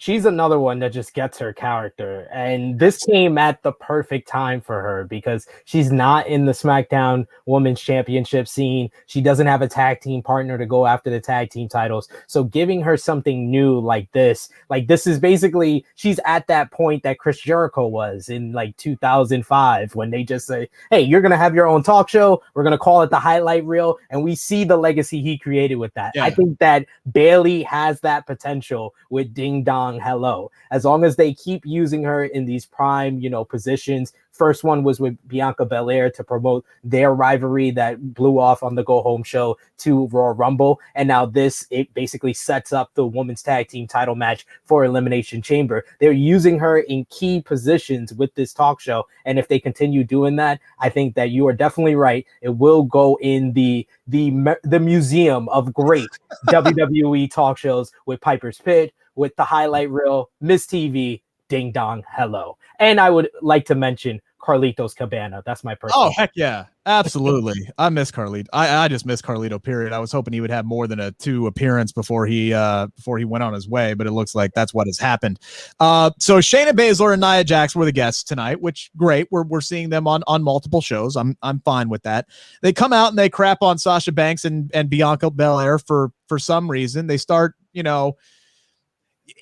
She's another one that just gets her character. And this came at the perfect time for her because she's not in the SmackDown Women's Championship scene. She doesn't have a tag team partner to go after the tag team titles. So giving her something new like this is basically, she's at that point that Chris Jericho was in like 2005 when they just say, hey, you're going to have your own talk show. We're going to call it the highlight reel. And we see the legacy he created with that. Yeah. I think that Bayley has that potential with Ding Dong Hello, as long as they keep using her in these prime, positions. First one was with Bianca Belair to promote their rivalry that blew off on the Go Home show to Royal Rumble. And now it basically sets up the women's tag team title match for Elimination Chamber. They're using her in key positions with this talk show. And if they continue doing that, I think that you are definitely right. It will go in the museum of great WWE talk shows with Piper's Pit, with the highlight reel, Miss TV, Ding Dong Hello. And I would like to mention Carlitos Cabana. That's my personal. Oh, heck yeah. Absolutely. I miss Carlito. I just miss Carlito, period. I was hoping he would have more than a 2 appearance before he went on his way, but it looks like that's what has happened. So Shayna Baszler and Nia Jax were the guests tonight, which great. We're seeing them on multiple shows. I'm fine with that. They come out and they crap on Sasha Banks and Bianca Belair for some reason. They start,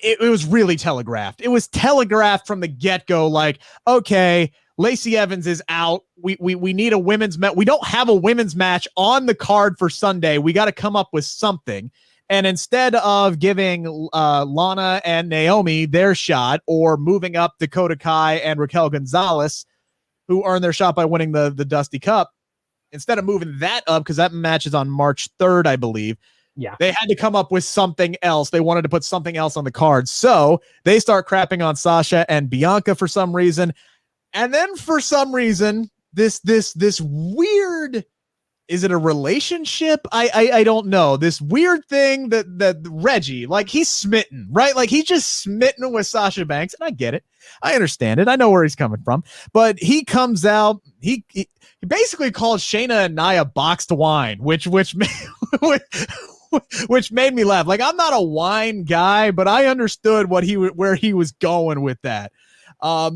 it was really telegraphed. It was telegraphed from the get-go, like, okay, Lacey Evans is out. We need a women's match. We don't have a women's match on the card for Sunday. We got to come up with something. And instead of giving Lana and Naomi their shot, or moving up Dakota Kai and Raquel Gonzalez, who earned their shot by winning the Dusty Cup, instead of moving that up, because that match is on March 3rd, I believe, they had to come up with something else. They wanted to put something else on the card. So they start crapping on Sasha and Bianca for some reason. And then for some reason, this weird, is it a relationship? I don't know. This weird thing that Reggie, like, he's smitten, right? Like, he's just smitten with Sasha Banks. And I get it. I understand it. I know where he's coming from. But he comes out, he basically calls Shayna and Nia boxed wine, which made me laugh. Like, I'm not a wine guy, but I understood where he was going with that.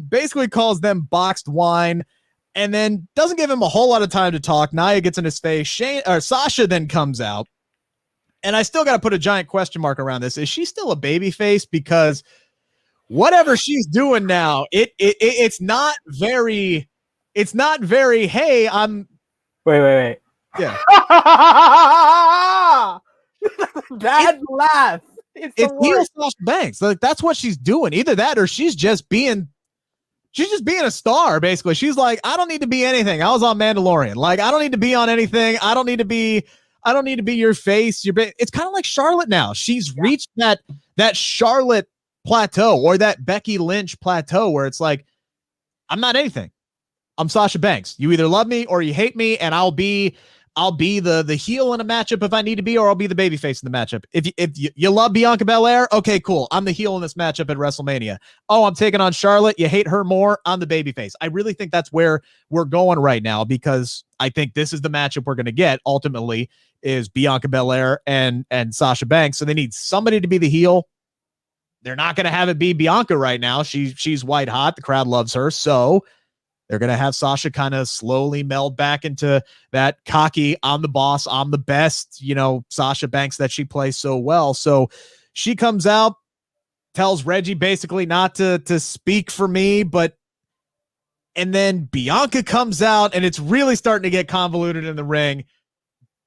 Basically calls them boxed wine, and then doesn't give him a whole lot of time to talk. Nia gets in his face. Sasha then comes out, and I still got to put a giant question mark around this. Is she still a baby face? Because whatever she's doing now, it's not very, hey, I'm wait. Yeah. That laugh. It's heel Sasha Banks. Like, that's what she's doing. Either that or she's just being a star, basically. She's like, I don't need to be anything. I was on Mandalorian. Like, I don't need to be on anything. I don't need to be your face. It's kind of like Charlotte now. She's reached that Charlotte plateau, or that Becky Lynch plateau, where it's like, I'm not anything. I'm Sasha Banks. You either love me or you hate me, and I'll be the heel in a matchup if I need to be, or I'll be the babyface in the matchup. If you love Bianca Belair, okay, cool. I'm the heel in this matchup at WrestleMania. Oh, I'm taking on Charlotte. You hate her more. I'm the babyface. I really think that's where we're going right now, because I think this is the matchup we're going to get ultimately, is Bianca Belair and Sasha Banks. So they need somebody to be the heel. They're not going to have it be Bianca right now. She's white hot. The crowd loves her. So they're going to have Sasha kind of slowly meld back into that cocky, I'm the boss, I'm the best, Sasha Banks that she plays so well. So she comes out, tells Reggie basically not to speak for me, and then Bianca comes out, and it's really starting to get convoluted in the ring.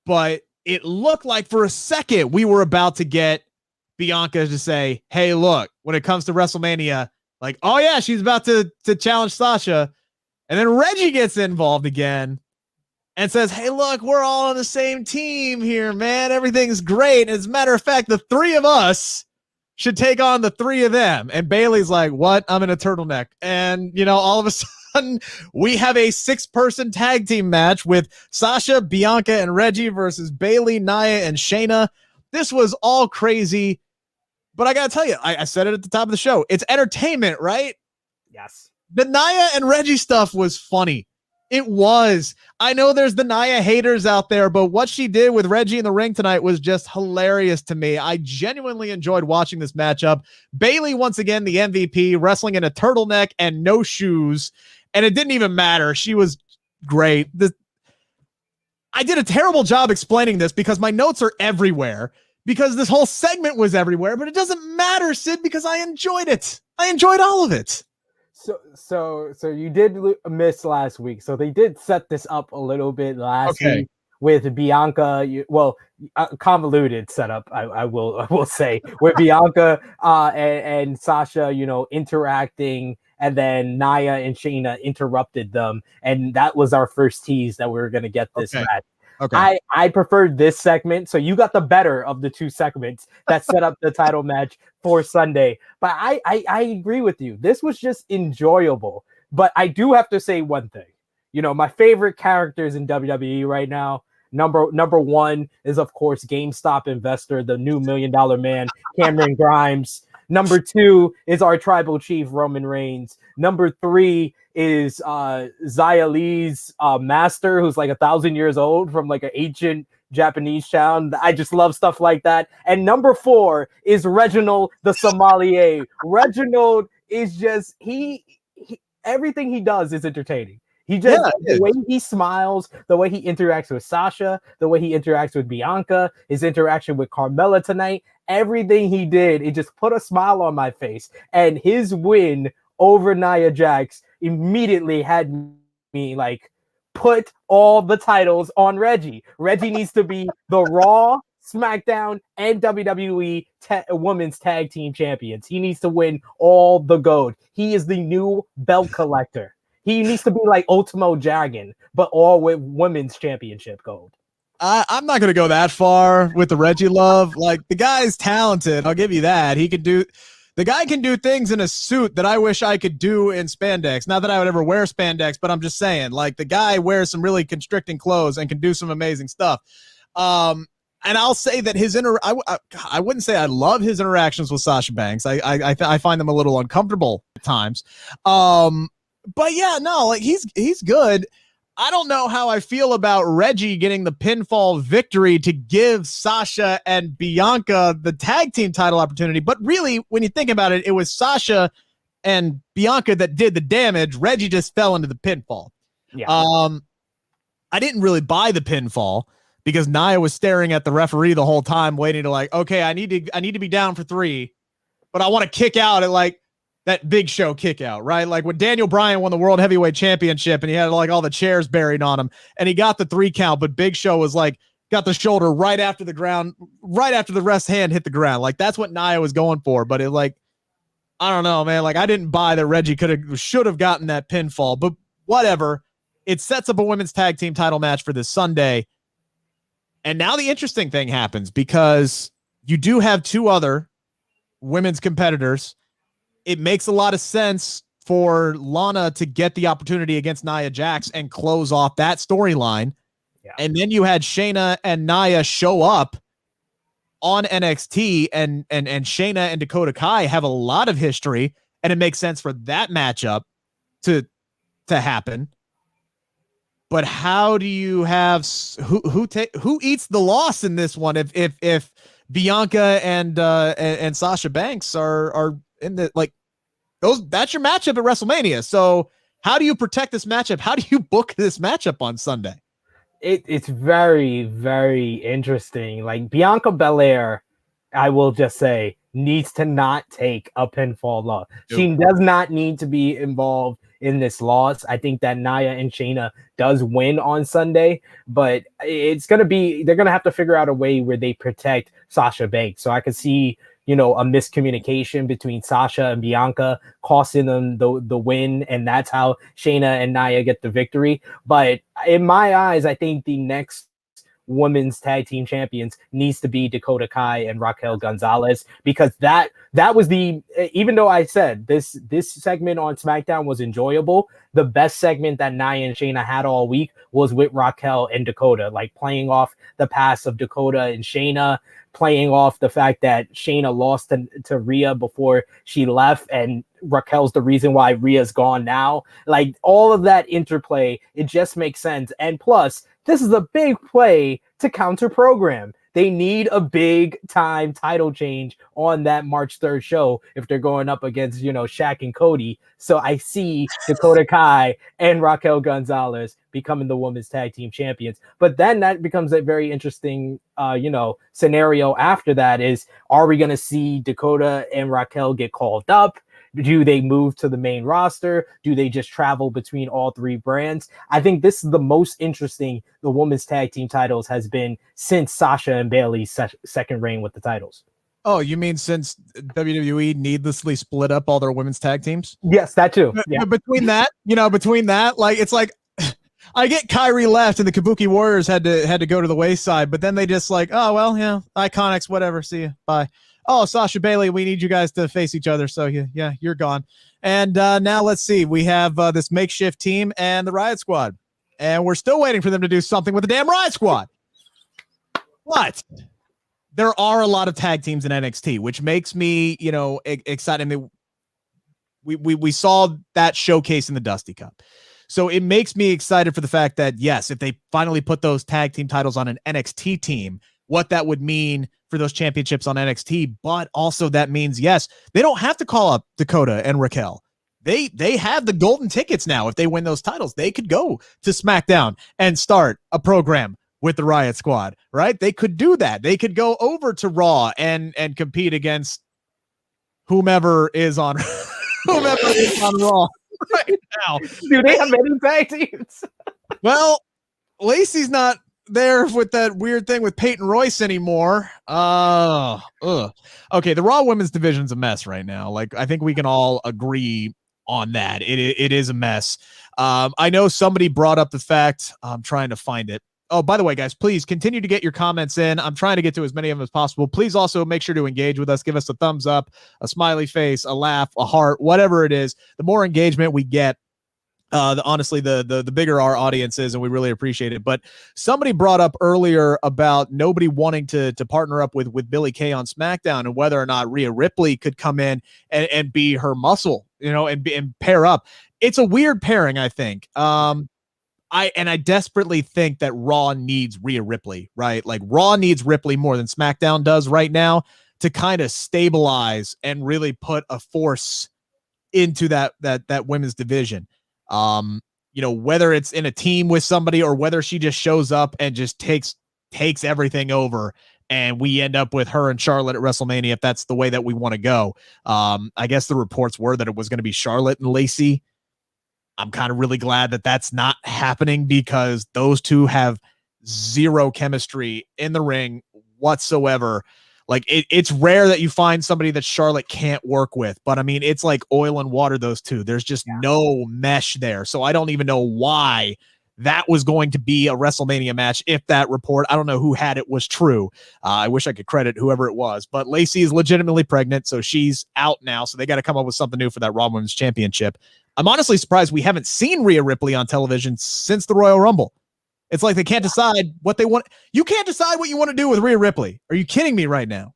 But it looked like for a second we were about to get Bianca to say, hey, look, when it comes to WrestleMania, like, oh yeah, she's about to challenge Sasha. And then Reggie gets involved again and says, hey, look, we're all on the same team here, man. Everything's great. As a matter of fact, the three of us should take on the three of them. And Bayley's like, what? I'm in a turtleneck. And, all of a sudden we have a 6-person tag team match with Sasha, Bianca, and Reggie versus Bayley, Nia, and Shayna. This was all crazy. But I got to tell you, I said it at the top of the show. It's entertainment, right? Yes. The Nia and Reggie stuff was funny. It was. I know there's the Nia haters out there, but what she did with Reggie in the ring tonight was just hilarious to me. I genuinely enjoyed watching this matchup. Bayley, once again, the MVP, wrestling in a turtleneck and no shoes, and it didn't even matter. She was great. I did a terrible job explaining this because my notes are everywhere, because this whole segment was everywhere, but it doesn't matter, Sid, because I enjoyed it. I enjoyed all of it. So you did miss last week. So they did set this up a little bit last week with Bianca. Convoluted setup, I will say, with Bianca and Sasha, interacting, and then Nia and Shayna interrupted them, and that was our first tease that we were going to get this match. Okay. I preferred this segment, so you got the better of the two segments that set up the title match for Sunday. But I agree with you. This was just enjoyable. But I do have to say one thing. My favorite characters in WWE right now, number one is, of course, GameStop investor, the new $1 million man, Cameron Grimes. Number two is our tribal chief, Roman Reigns. Number three is Xia Li's master, who's like 1,000 years old, from like an ancient Japanese town. I just love stuff like that. And number four is Reginald the sommelier. Reginald is just, he everything he does is entertaining. He just, the way he smiles, the way he interacts with Sasha, the way he interacts with Bianca, his interaction with Carmella tonight, everything he did, it just put a smile on my face. And his win over Nia Jax immediately had me like, put all the titles on Reggie. Reggie needs to be the Raw, SmackDown, and WWE Women's Tag Team Champions. He needs to win all the gold. He is the new belt collector. He needs to be like Ultimo Dragon, but all with women's championship gold. I'm not going to go that far with the Reggie love. Like, the guy's talented. I'll give you that. The guy can do things in a suit that I wish I could do in spandex. Not that I would ever wear spandex, but I'm just saying, like, the guy wears some really constricting clothes and can do some amazing stuff. And I'll say that I wouldn't say I love his interactions with Sasha Banks. I find them a little uncomfortable at times. But yeah, no, like, he's good. I don't know how I feel about Reggie getting the pinfall victory to give Sasha and Bianca the tag team title opportunity. But really, when you think about it, it was Sasha and Bianca that did the damage. Reggie just fell into the pinfall. Yeah. I didn't really buy the pinfall because Nia was staring at the referee the whole time, waiting to, like, okay, I need to be down for 3, but I want to kick out at, like, that Big Show kick out, right? Like when Daniel Bryan won the World Heavyweight Championship and he had like all the chairs buried on him and he got the 3 count, but Big Show was like, got the shoulder right after the ground, right after the ref's hand hit the ground. Like that's what Nia was going for. But it like, I don't know, man. Like I didn't buy that Reggie should have gotten that pinfall, but whatever. It sets up a women's tag team title match for this Sunday. And now the interesting thing happens because you do have 2 other women's competitors. It makes a lot of sense for Lana to get the opportunity against Nia Jax and close off that storyline. Yeah. And then you had Shayna and Nia show up on NXT, and Shayna and Dakota Kai have a lot of history, and it makes sense for that matchup to happen. But how do you have who eats the loss in this one if Bianca and Sasha Banks are in the like those? That's your matchup at WrestleMania. So how do you protect this matchup? How do you book this matchup on Sunday? It's very, very interesting. Like Bianca Belair, I will just say, needs to not take a pinfall loss. Yep. She does not need to be involved in this loss. I think that Nia and Shayna does win on Sunday, but it's going to be, they're going to have to figure out a way where they protect Sasha Banks. So I could see, you know, a miscommunication between Sasha and Bianca costing them the win, and that's how Shayna and Nia get the victory. But in my eyes, I think the next women's tag team champions needs to be Dakota Kai and Raquel Gonzalez, because that was the, even though I said this segment on SmackDown was enjoyable, the best segment that Nia and Shayna had all week was with Raquel and Dakota, like playing off the past of Dakota and Shayna, playing off the fact that Shayna lost to Rhea before she left, and Raquel's the reason why Rhea's gone now. Like all of that interplay, it just makes sense. And plus, this is a big play to counter program. They need a big time title change on that March 3rd show if they're going up against, you know, Shaq and Cody. So I see Dakota Kai and Raquel Gonzalez becoming the women's tag team champions. But then that becomes a very interesting, scenario after that is, are we going to see Dakota and Raquel get called up? Do they move to the main roster? Do they just travel between all 3 brands? I think this is the most interesting the women's tag team titles has been since Sasha and Bayley's second reign with the titles. Oh, you mean since WWE needlessly split up all their women's tag teams? Yes, that too. Yeah. Between that, like it's like I get Kyrie left and the Kabuki Warriors had to go to the wayside, but then they just like, oh well, yeah, Iconics, whatever, see you, bye. Oh, Sasha Bayley, we need you guys to face each other. So yeah, you're gone. And now let's see. We have this makeshift team and the Riot Squad. And we're still waiting for them to do something with the damn Riot Squad. But there are a lot of tag teams in NXT, which makes me, excited. I mean, we saw that showcase in the Dusty Cup. So it makes me excited for the fact that, yes, if they finally put those tag team titles on an NXT team, what that would mean for those championships on NXT, but also that means, yes, they don't have to call up Dakota and Raquel. They have the golden tickets now. If they win those titles, they could go to SmackDown and start a program with the Riot Squad, right? They could do that. They could go over to Raw and compete against whomever is on Raw right now. Do they have any tag teams? Well, Lacey's not there with that weird thing with Peyton Royce anymore. Okay, the Raw women's division's a mess right now. Like, I think we can all agree on that. It is a mess. I know somebody brought up the fact, I'm trying to find it. Oh, by the way, guys, please continue to get your comments in. I'm trying to get to as many of them as possible. Please also make sure to engage with us. Give us a thumbs up, a smiley face, a laugh, a heart, whatever it is. The more engagement we get, honestly, the bigger our audience is, and we really appreciate it. But somebody brought up earlier about nobody wanting to partner up with Billie Kay on SmackDown, and whether or not Rhea Ripley could come in and be her muscle, and pair up. It's a weird pairing, I think. I desperately think that Raw needs Rhea Ripley, right? Like Raw needs Ripley more than SmackDown does right now to kind of stabilize and really put a force into that women's division. Whether it's in a team with somebody or whether she just shows up and just takes everything over and we end up with her and Charlotte at WrestleMania if that's the way that we want to go. I guess the reports were that it was going to be Charlotte and Lacey. I'm kind of really glad that that's not happening because those two have zero chemistry in the ring whatsoever. Like it's rare that you find somebody that Charlotte can't work with, but I mean, it's like oil and water, those two. There's just no mesh there. So I don't even know why that was going to be a WrestleMania match. If that report, I don't know who had it, was true. I wish I could credit whoever it was, but Lacey is legitimately pregnant. So she's out now. So they got to come up with something new for that Raw Women's Championship. I'm honestly surprised we haven't seen Rhea Ripley on television since the Royal Rumble. It's like they can't decide what they want. You can't decide what you want to do with Rhea Ripley. Are you kidding me right now?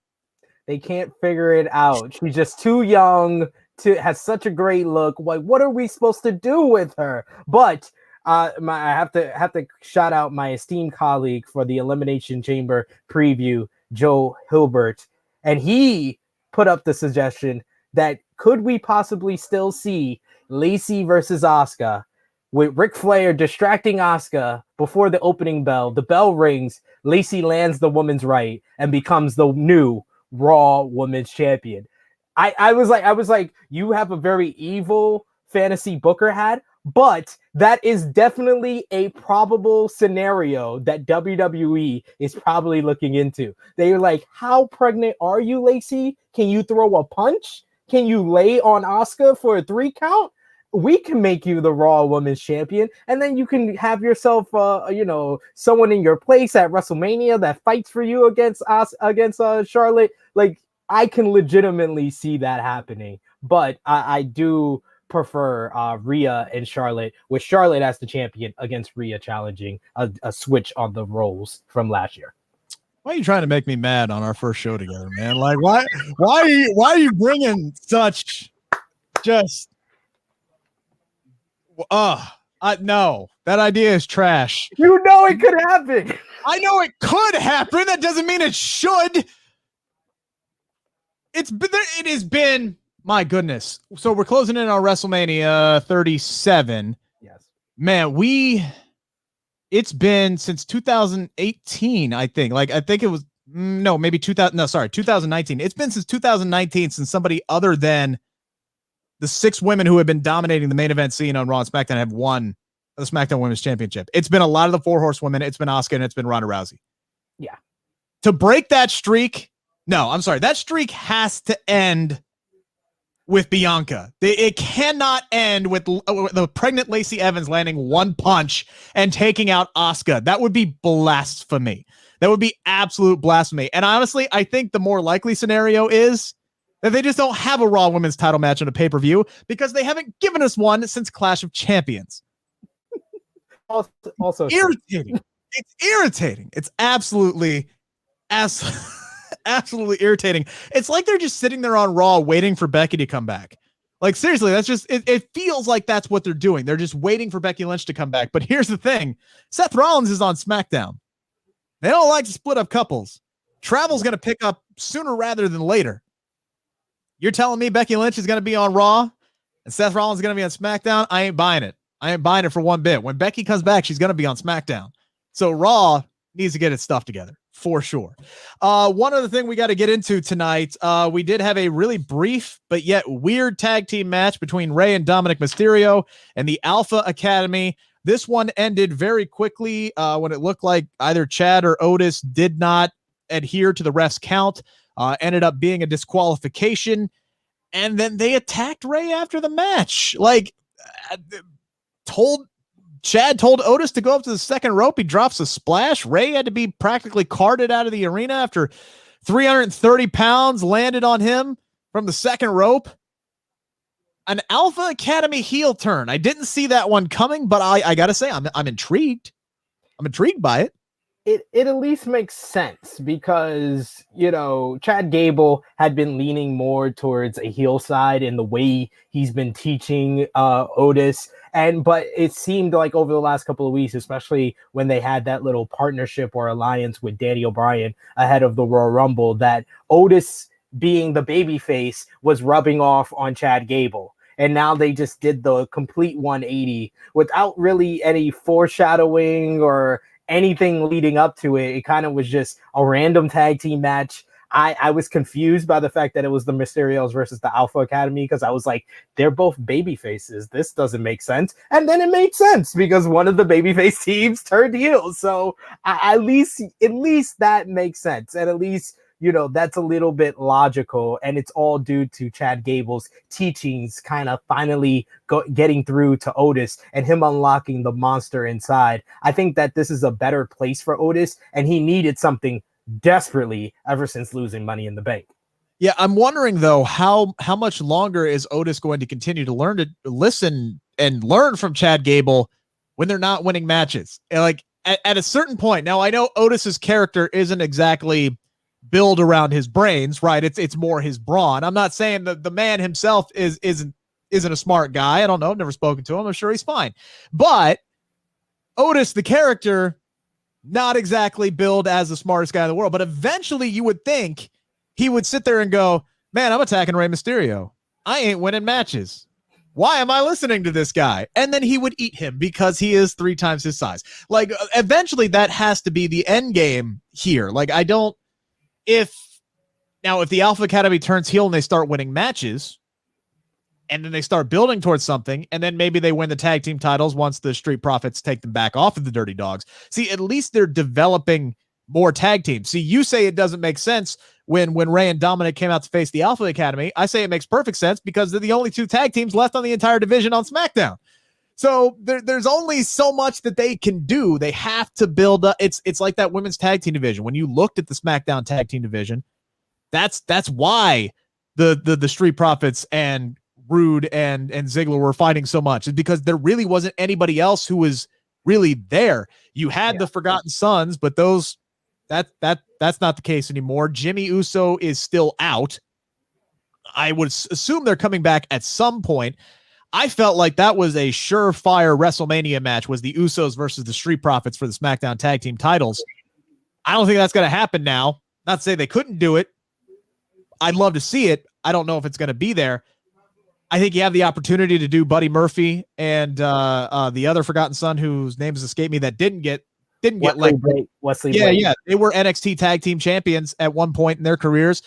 They can't figure it out. She's just too young has such a great look. Like, what are we supposed to do with her? But I have to shout out my esteemed colleague for the Elimination Chamber preview, Joe Hilbert, and he put up the suggestion that could we possibly still see Lacey versus Asuka, with Ric Flair distracting Asuka before the opening bell. The bell rings, Lacey lands the woman's right and becomes the new Raw Women's Champion. I was like, you have a very evil fantasy booker hat, but that is definitely a probable scenario that WWE is probably looking into. They're like, how pregnant are you, Lacey? Can you throw a punch? Can you lay on Asuka for a 3 count? We can make you the Raw Women's Champion, and then you can have yourself, someone in your place at WrestleMania that fights for you against Charlotte. Like, I can legitimately see that happening, but I do prefer Rhea and Charlotte, with Charlotte as the champion against Rhea challenging a switch on the roles from last year. Why are you trying to make me mad on our first show together, man? Like, why are you bringing such just? No, that idea is trash. You know it could happen. I know it could happen. That doesn't mean it should. It has been, my goodness. So we're closing in on WrestleMania 37. Yes. Man, it's been since 2018, I think. Like, I think it was, maybe 2019. It's been since 2019 since somebody other than the 6 women who have been dominating the main event scene on Raw and SmackDown have won the SmackDown Women's Championship. It's been a lot of the 4 horsewomen. It's been Asuka and it's been Ronda Rousey. Yeah. To break that streak, that streak has to end with Bianca. It cannot end with the pregnant Lacey Evans landing 1 punch and taking out Asuka. That would be blasphemy. That would be absolute blasphemy. And honestly, I think the more likely scenario is that they just don't have a Raw Women's title match on a pay-per-view because they haven't given us one since Clash of Champions. Also irritating. It's irritating. It's absolutely irritating. It's like they're just sitting there on Raw waiting for Becky to come back. Like, seriously, that's just it feels like that's what they're doing. They're just waiting for Becky Lynch to come back. But here's the thing. Seth Rollins is on SmackDown. They don't like to split up couples. Travel's going to pick up sooner rather than later. You're telling me Becky Lynch is going to be on Raw and Seth Rollins is going to be on SmackDown? I ain't buying it. I ain't buying it for one bit. When Becky comes back, she's going to be on SmackDown. So Raw needs to get its stuff together for sure. One other thing we got to get into tonight. We did have a really brief but yet weird tag team match between Rey and Dominic Mysterio and the Alpha Academy. This one ended very quickly when it looked like either Chad or Otis did not adhere to the ref's count. Ended up being a disqualification, and then they attacked Rey after the match. Like, Chad told Otis to go up to the second rope. He drops a splash. Rey had to be practically carted out of the arena after 330 pounds landed on him from the second rope. An Alpha Academy heel turn. I didn't see that one coming, but I gotta say, I'm intrigued. I'm intrigued by it. It at least makes sense because, Chad Gable had been leaning more towards a heel side in the way he's been teaching Otis. But it seemed like over the last couple of weeks, especially when they had that little partnership or alliance with Daniel Bryan ahead of the Royal Rumble, that Otis being the babyface was rubbing off on Chad Gable. And now they just did the complete 180 without really any foreshadowing or anything leading up to it. It kind of was just a random tag team match. I was confused by the fact that it was the Mysterios versus the Alpha Academy, because I was like, they're both baby faces. This doesn't make sense. And then it made sense because one of the babyface teams turned heel. So at least that makes sense. And at least, you know, that's a little bit logical, and it's all due to Chad Gable's teachings kind of finally getting through to Otis and him unlocking the monster inside. I think that this is a better place for Otis, and he needed something desperately ever since losing Money in the Bank. Yeah, I'm wondering though, how much longer is Otis going to continue to learn to listen and learn from Chad Gable when they're not winning matches? And like at a certain point, now I know Otis's character isn't exactly built around his brains, right? It's more his brawn. I'm not saying that the man himself isn't a smart guy. I don't know. I've never spoken to him. I'm sure he's fine. But Otis, the character, not exactly billed as the smartest guy in the world, but eventually you would think he would sit there and go, man, I'm attacking Rey Mysterio. I ain't winning matches. Why am I listening to this guy? And then he would eat him because he is 3 times his size. Like, eventually that has to be the end game here. Like, if the Alpha Academy turns heel and they start winning matches, and then they start building towards something, and then maybe they win the tag team titles once the Street Profits take them back off of the Dirty Dogs. See, at least they're developing more tag teams. See, you say it doesn't make sense when Rey and Dominic came out to face the Alpha Academy. I say it makes perfect sense because they're the only 2 tag teams left on the entire division on SmackDown. So there's only so much that they can do. They have to build up. It's like that women's tag team division. When you looked at the SmackDown tag team division, that's why the Street Profits and Rude and Ziggler were fighting so much, is because there really wasn't anybody else who was really there. You had the Forgotten Sons, but that's not the case anymore. Jimmy Uso is still out. I would assume they're coming back at some point. I felt like that was a surefire WrestleMania match, was the Usos versus the Street Profits for the SmackDown tag team titles. I don't think that's going to happen now. Not to say they couldn't do it. I'd love to see it. I don't know if it's going to be there. I think you have the opportunity to do Buddy Murphy and the other Forgotten Son, whose name has escaped me, that didn't get Wesley Blake. Yeah. They were NXT tag team champions at one point in their careers.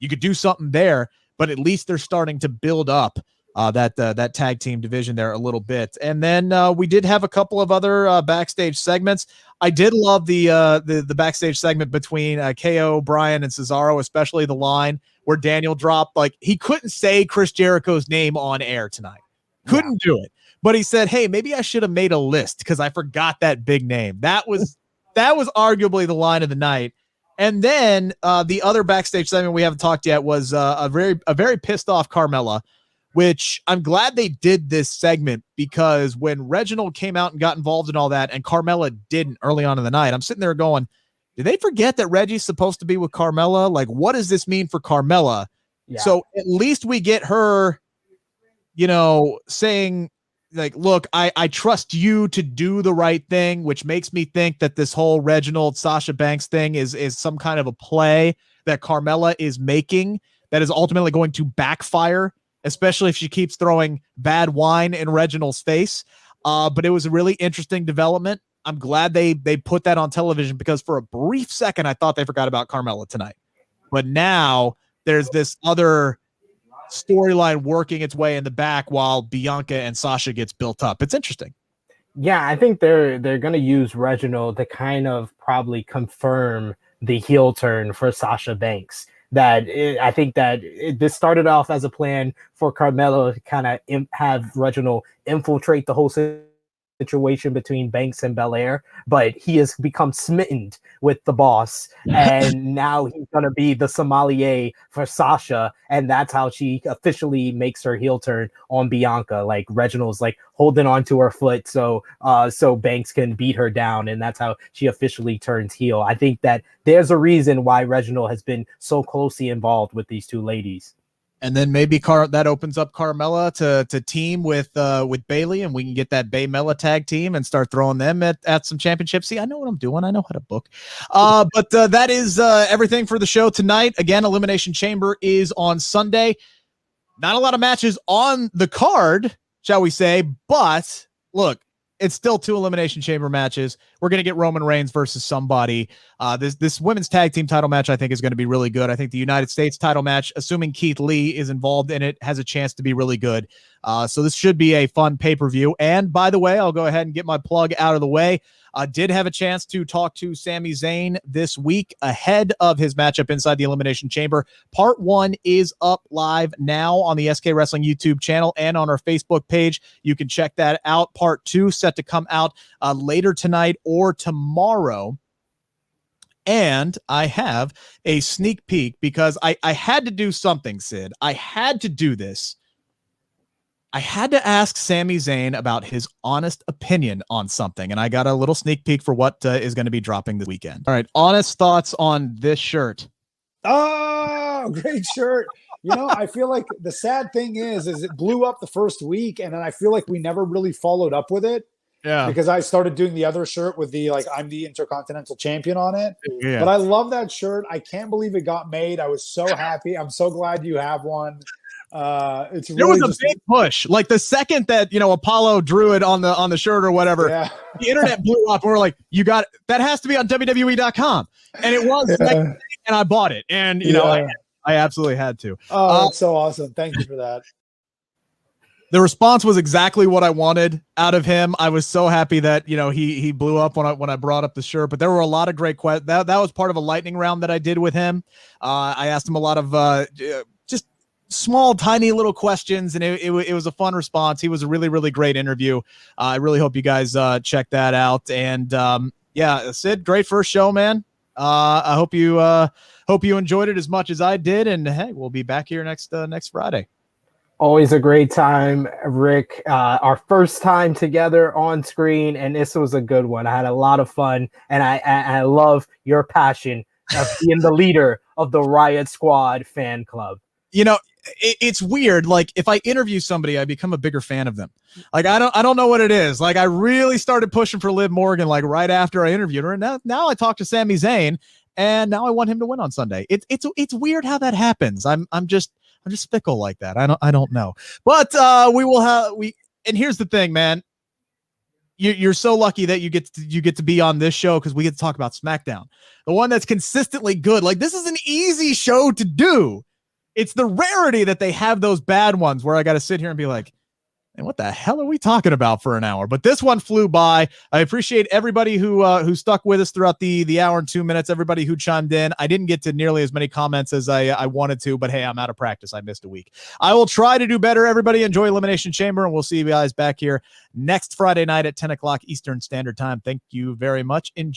You could do something there, but at least they're starting to build up that tag team division there a little bit. And then we did have a couple of other backstage segments. I did love the backstage segment between KO, Bryan, and Cesaro, especially the line where Daniel dropped, like, he couldn't say Chris Jericho's name on air tonight. Couldn't do it. But he said, hey, maybe I should have made a list because I forgot that big name. That was arguably the line of the night. And then the other backstage segment we haven't talked yet was a very pissed off Carmella, which I'm glad they did this segment, because when Reginald came out and got involved in all that and Carmella didn't early on in the night, I'm sitting there going, did they forget that Reggie's supposed to be with Carmella? Like, what does this mean for Carmella? Yeah. So at least we get her, saying, like, look, I trust you to do the right thing, which makes me think that this whole Reginald Sasha Banks thing is some kind of a play that Carmella is making that is ultimately going to backfire, especially if she keeps throwing bad wine in Reginald's face. But it was a really interesting development. I'm glad they put that on television, because for a brief second, I thought they forgot about Carmella tonight. But now there's this other storyline working its way in the back while Bianca and Sasha gets built up. It's interesting. Yeah, I think they're going to use Reginald to kind of probably confirm the heel turn for Sasha Banks. I think that this started off as a plan for Carmella to kind of have Reginald infiltrate the whole situation between Banks and Belair, but he has become smitten with the boss, and now he's going to be the sommelier for Sasha, and that's how she officially makes her heel turn on Bianca. Like, Reginald's like holding on to her foot so Banks can beat her down, and that's how she officially turns heel. I think that there's a reason why Reginald has been so closely involved with these two ladies. And then maybe that opens up Carmella to team with Bayley, and we can get that Bay-Mella tag team and start throwing them at some championships. See, I know what I'm doing. I know how to book. But that is everything for the show tonight. Again, Elimination Chamber is on Sunday. Not a lot of matches on the card, shall we say. But look, it's still 2 Elimination Chamber matches. We're going to get Roman Reigns versus somebody. This women's tag team title match, I think, is going to be really good. I think the United States title match, assuming Keith Lee is involved in it, has a chance to be really good. So this should be a fun pay-per-view. And by the way, I'll go ahead and get my plug out of the way. Did have a chance to talk to Sami Zayn this week ahead of his matchup inside the Elimination Chamber. Part 1 is up live now on the SK Wrestling YouTube channel and on our Facebook page. You can check that out. Part 2 set to come out later tonight or tomorrow. And I have a sneak peek because I had to do something, Sid. I had to do this. I had to ask Sami Zayn about his honest opinion on something, and I got a little sneak peek for what is going to be dropping this weekend. All right, honest thoughts on this shirt. Oh, great shirt. You know, I feel like the sad thing is it blew up the first week, and then I feel like we never really followed up with it. Yeah. Because I started doing the other shirt with the, like, I'm the Intercontinental Champion on it. Yeah. But I love that shirt. I can't believe it got made. I was so happy. I'm so glad you have one. It's really there was a big push. Like the second that, you know, Apollo drew it on the shirt or whatever, yeah. The internet blew up. And we're like, you got it. That has to be on WWE.com. And it was like, and I bought it. And you know, I absolutely had to. Oh, that's so awesome. Thank you for that. The response was exactly what I wanted out of him. I was so happy that, you know, he blew up when I brought up the shirt, but there were a lot of great questions. That was part of a lightning round that I did with him. I asked him a lot of just small, tiny little questions, and it was a fun response. He was a really, really great interview. I really hope you guys check that out. And yeah, Sid, great first show, man. I hope you enjoyed it as much as I did. And hey, we'll be back here next Friday. Always a great time, Rick. Our first time together on screen, and this was a good one. I had a lot of fun, and I love your passion of being the leader of the Riot Squad fan club. You know, it's weird. Like if I interview somebody, I become a bigger fan of them. Like I don't know what it is. Like I really started pushing for Liv Morgan like right after I interviewed her, and now I talk to Sami Zayn, and now I want him to win on Sunday. It's weird how that happens. I'm just fickle like that. I don't know. But and here's the thing, man. You're so lucky that you get to be on this show because we get to talk about SmackDown, the one that's consistently good. Like this is an easy show to do. It's the rarity that they have those bad ones where I got to sit here and be like, and what the hell are we talking about for an hour? But this one flew by. I appreciate everybody who stuck with us throughout the hour and 2 minutes, everybody who chimed in. I didn't get to nearly as many comments as I wanted to, but hey, I'm out of practice. I missed a week. I will try to do better. Everybody enjoy Elimination Chamber, and we'll see you guys back here next Friday night at 10 o'clock Eastern Standard Time. Thank you very much. Enjoy.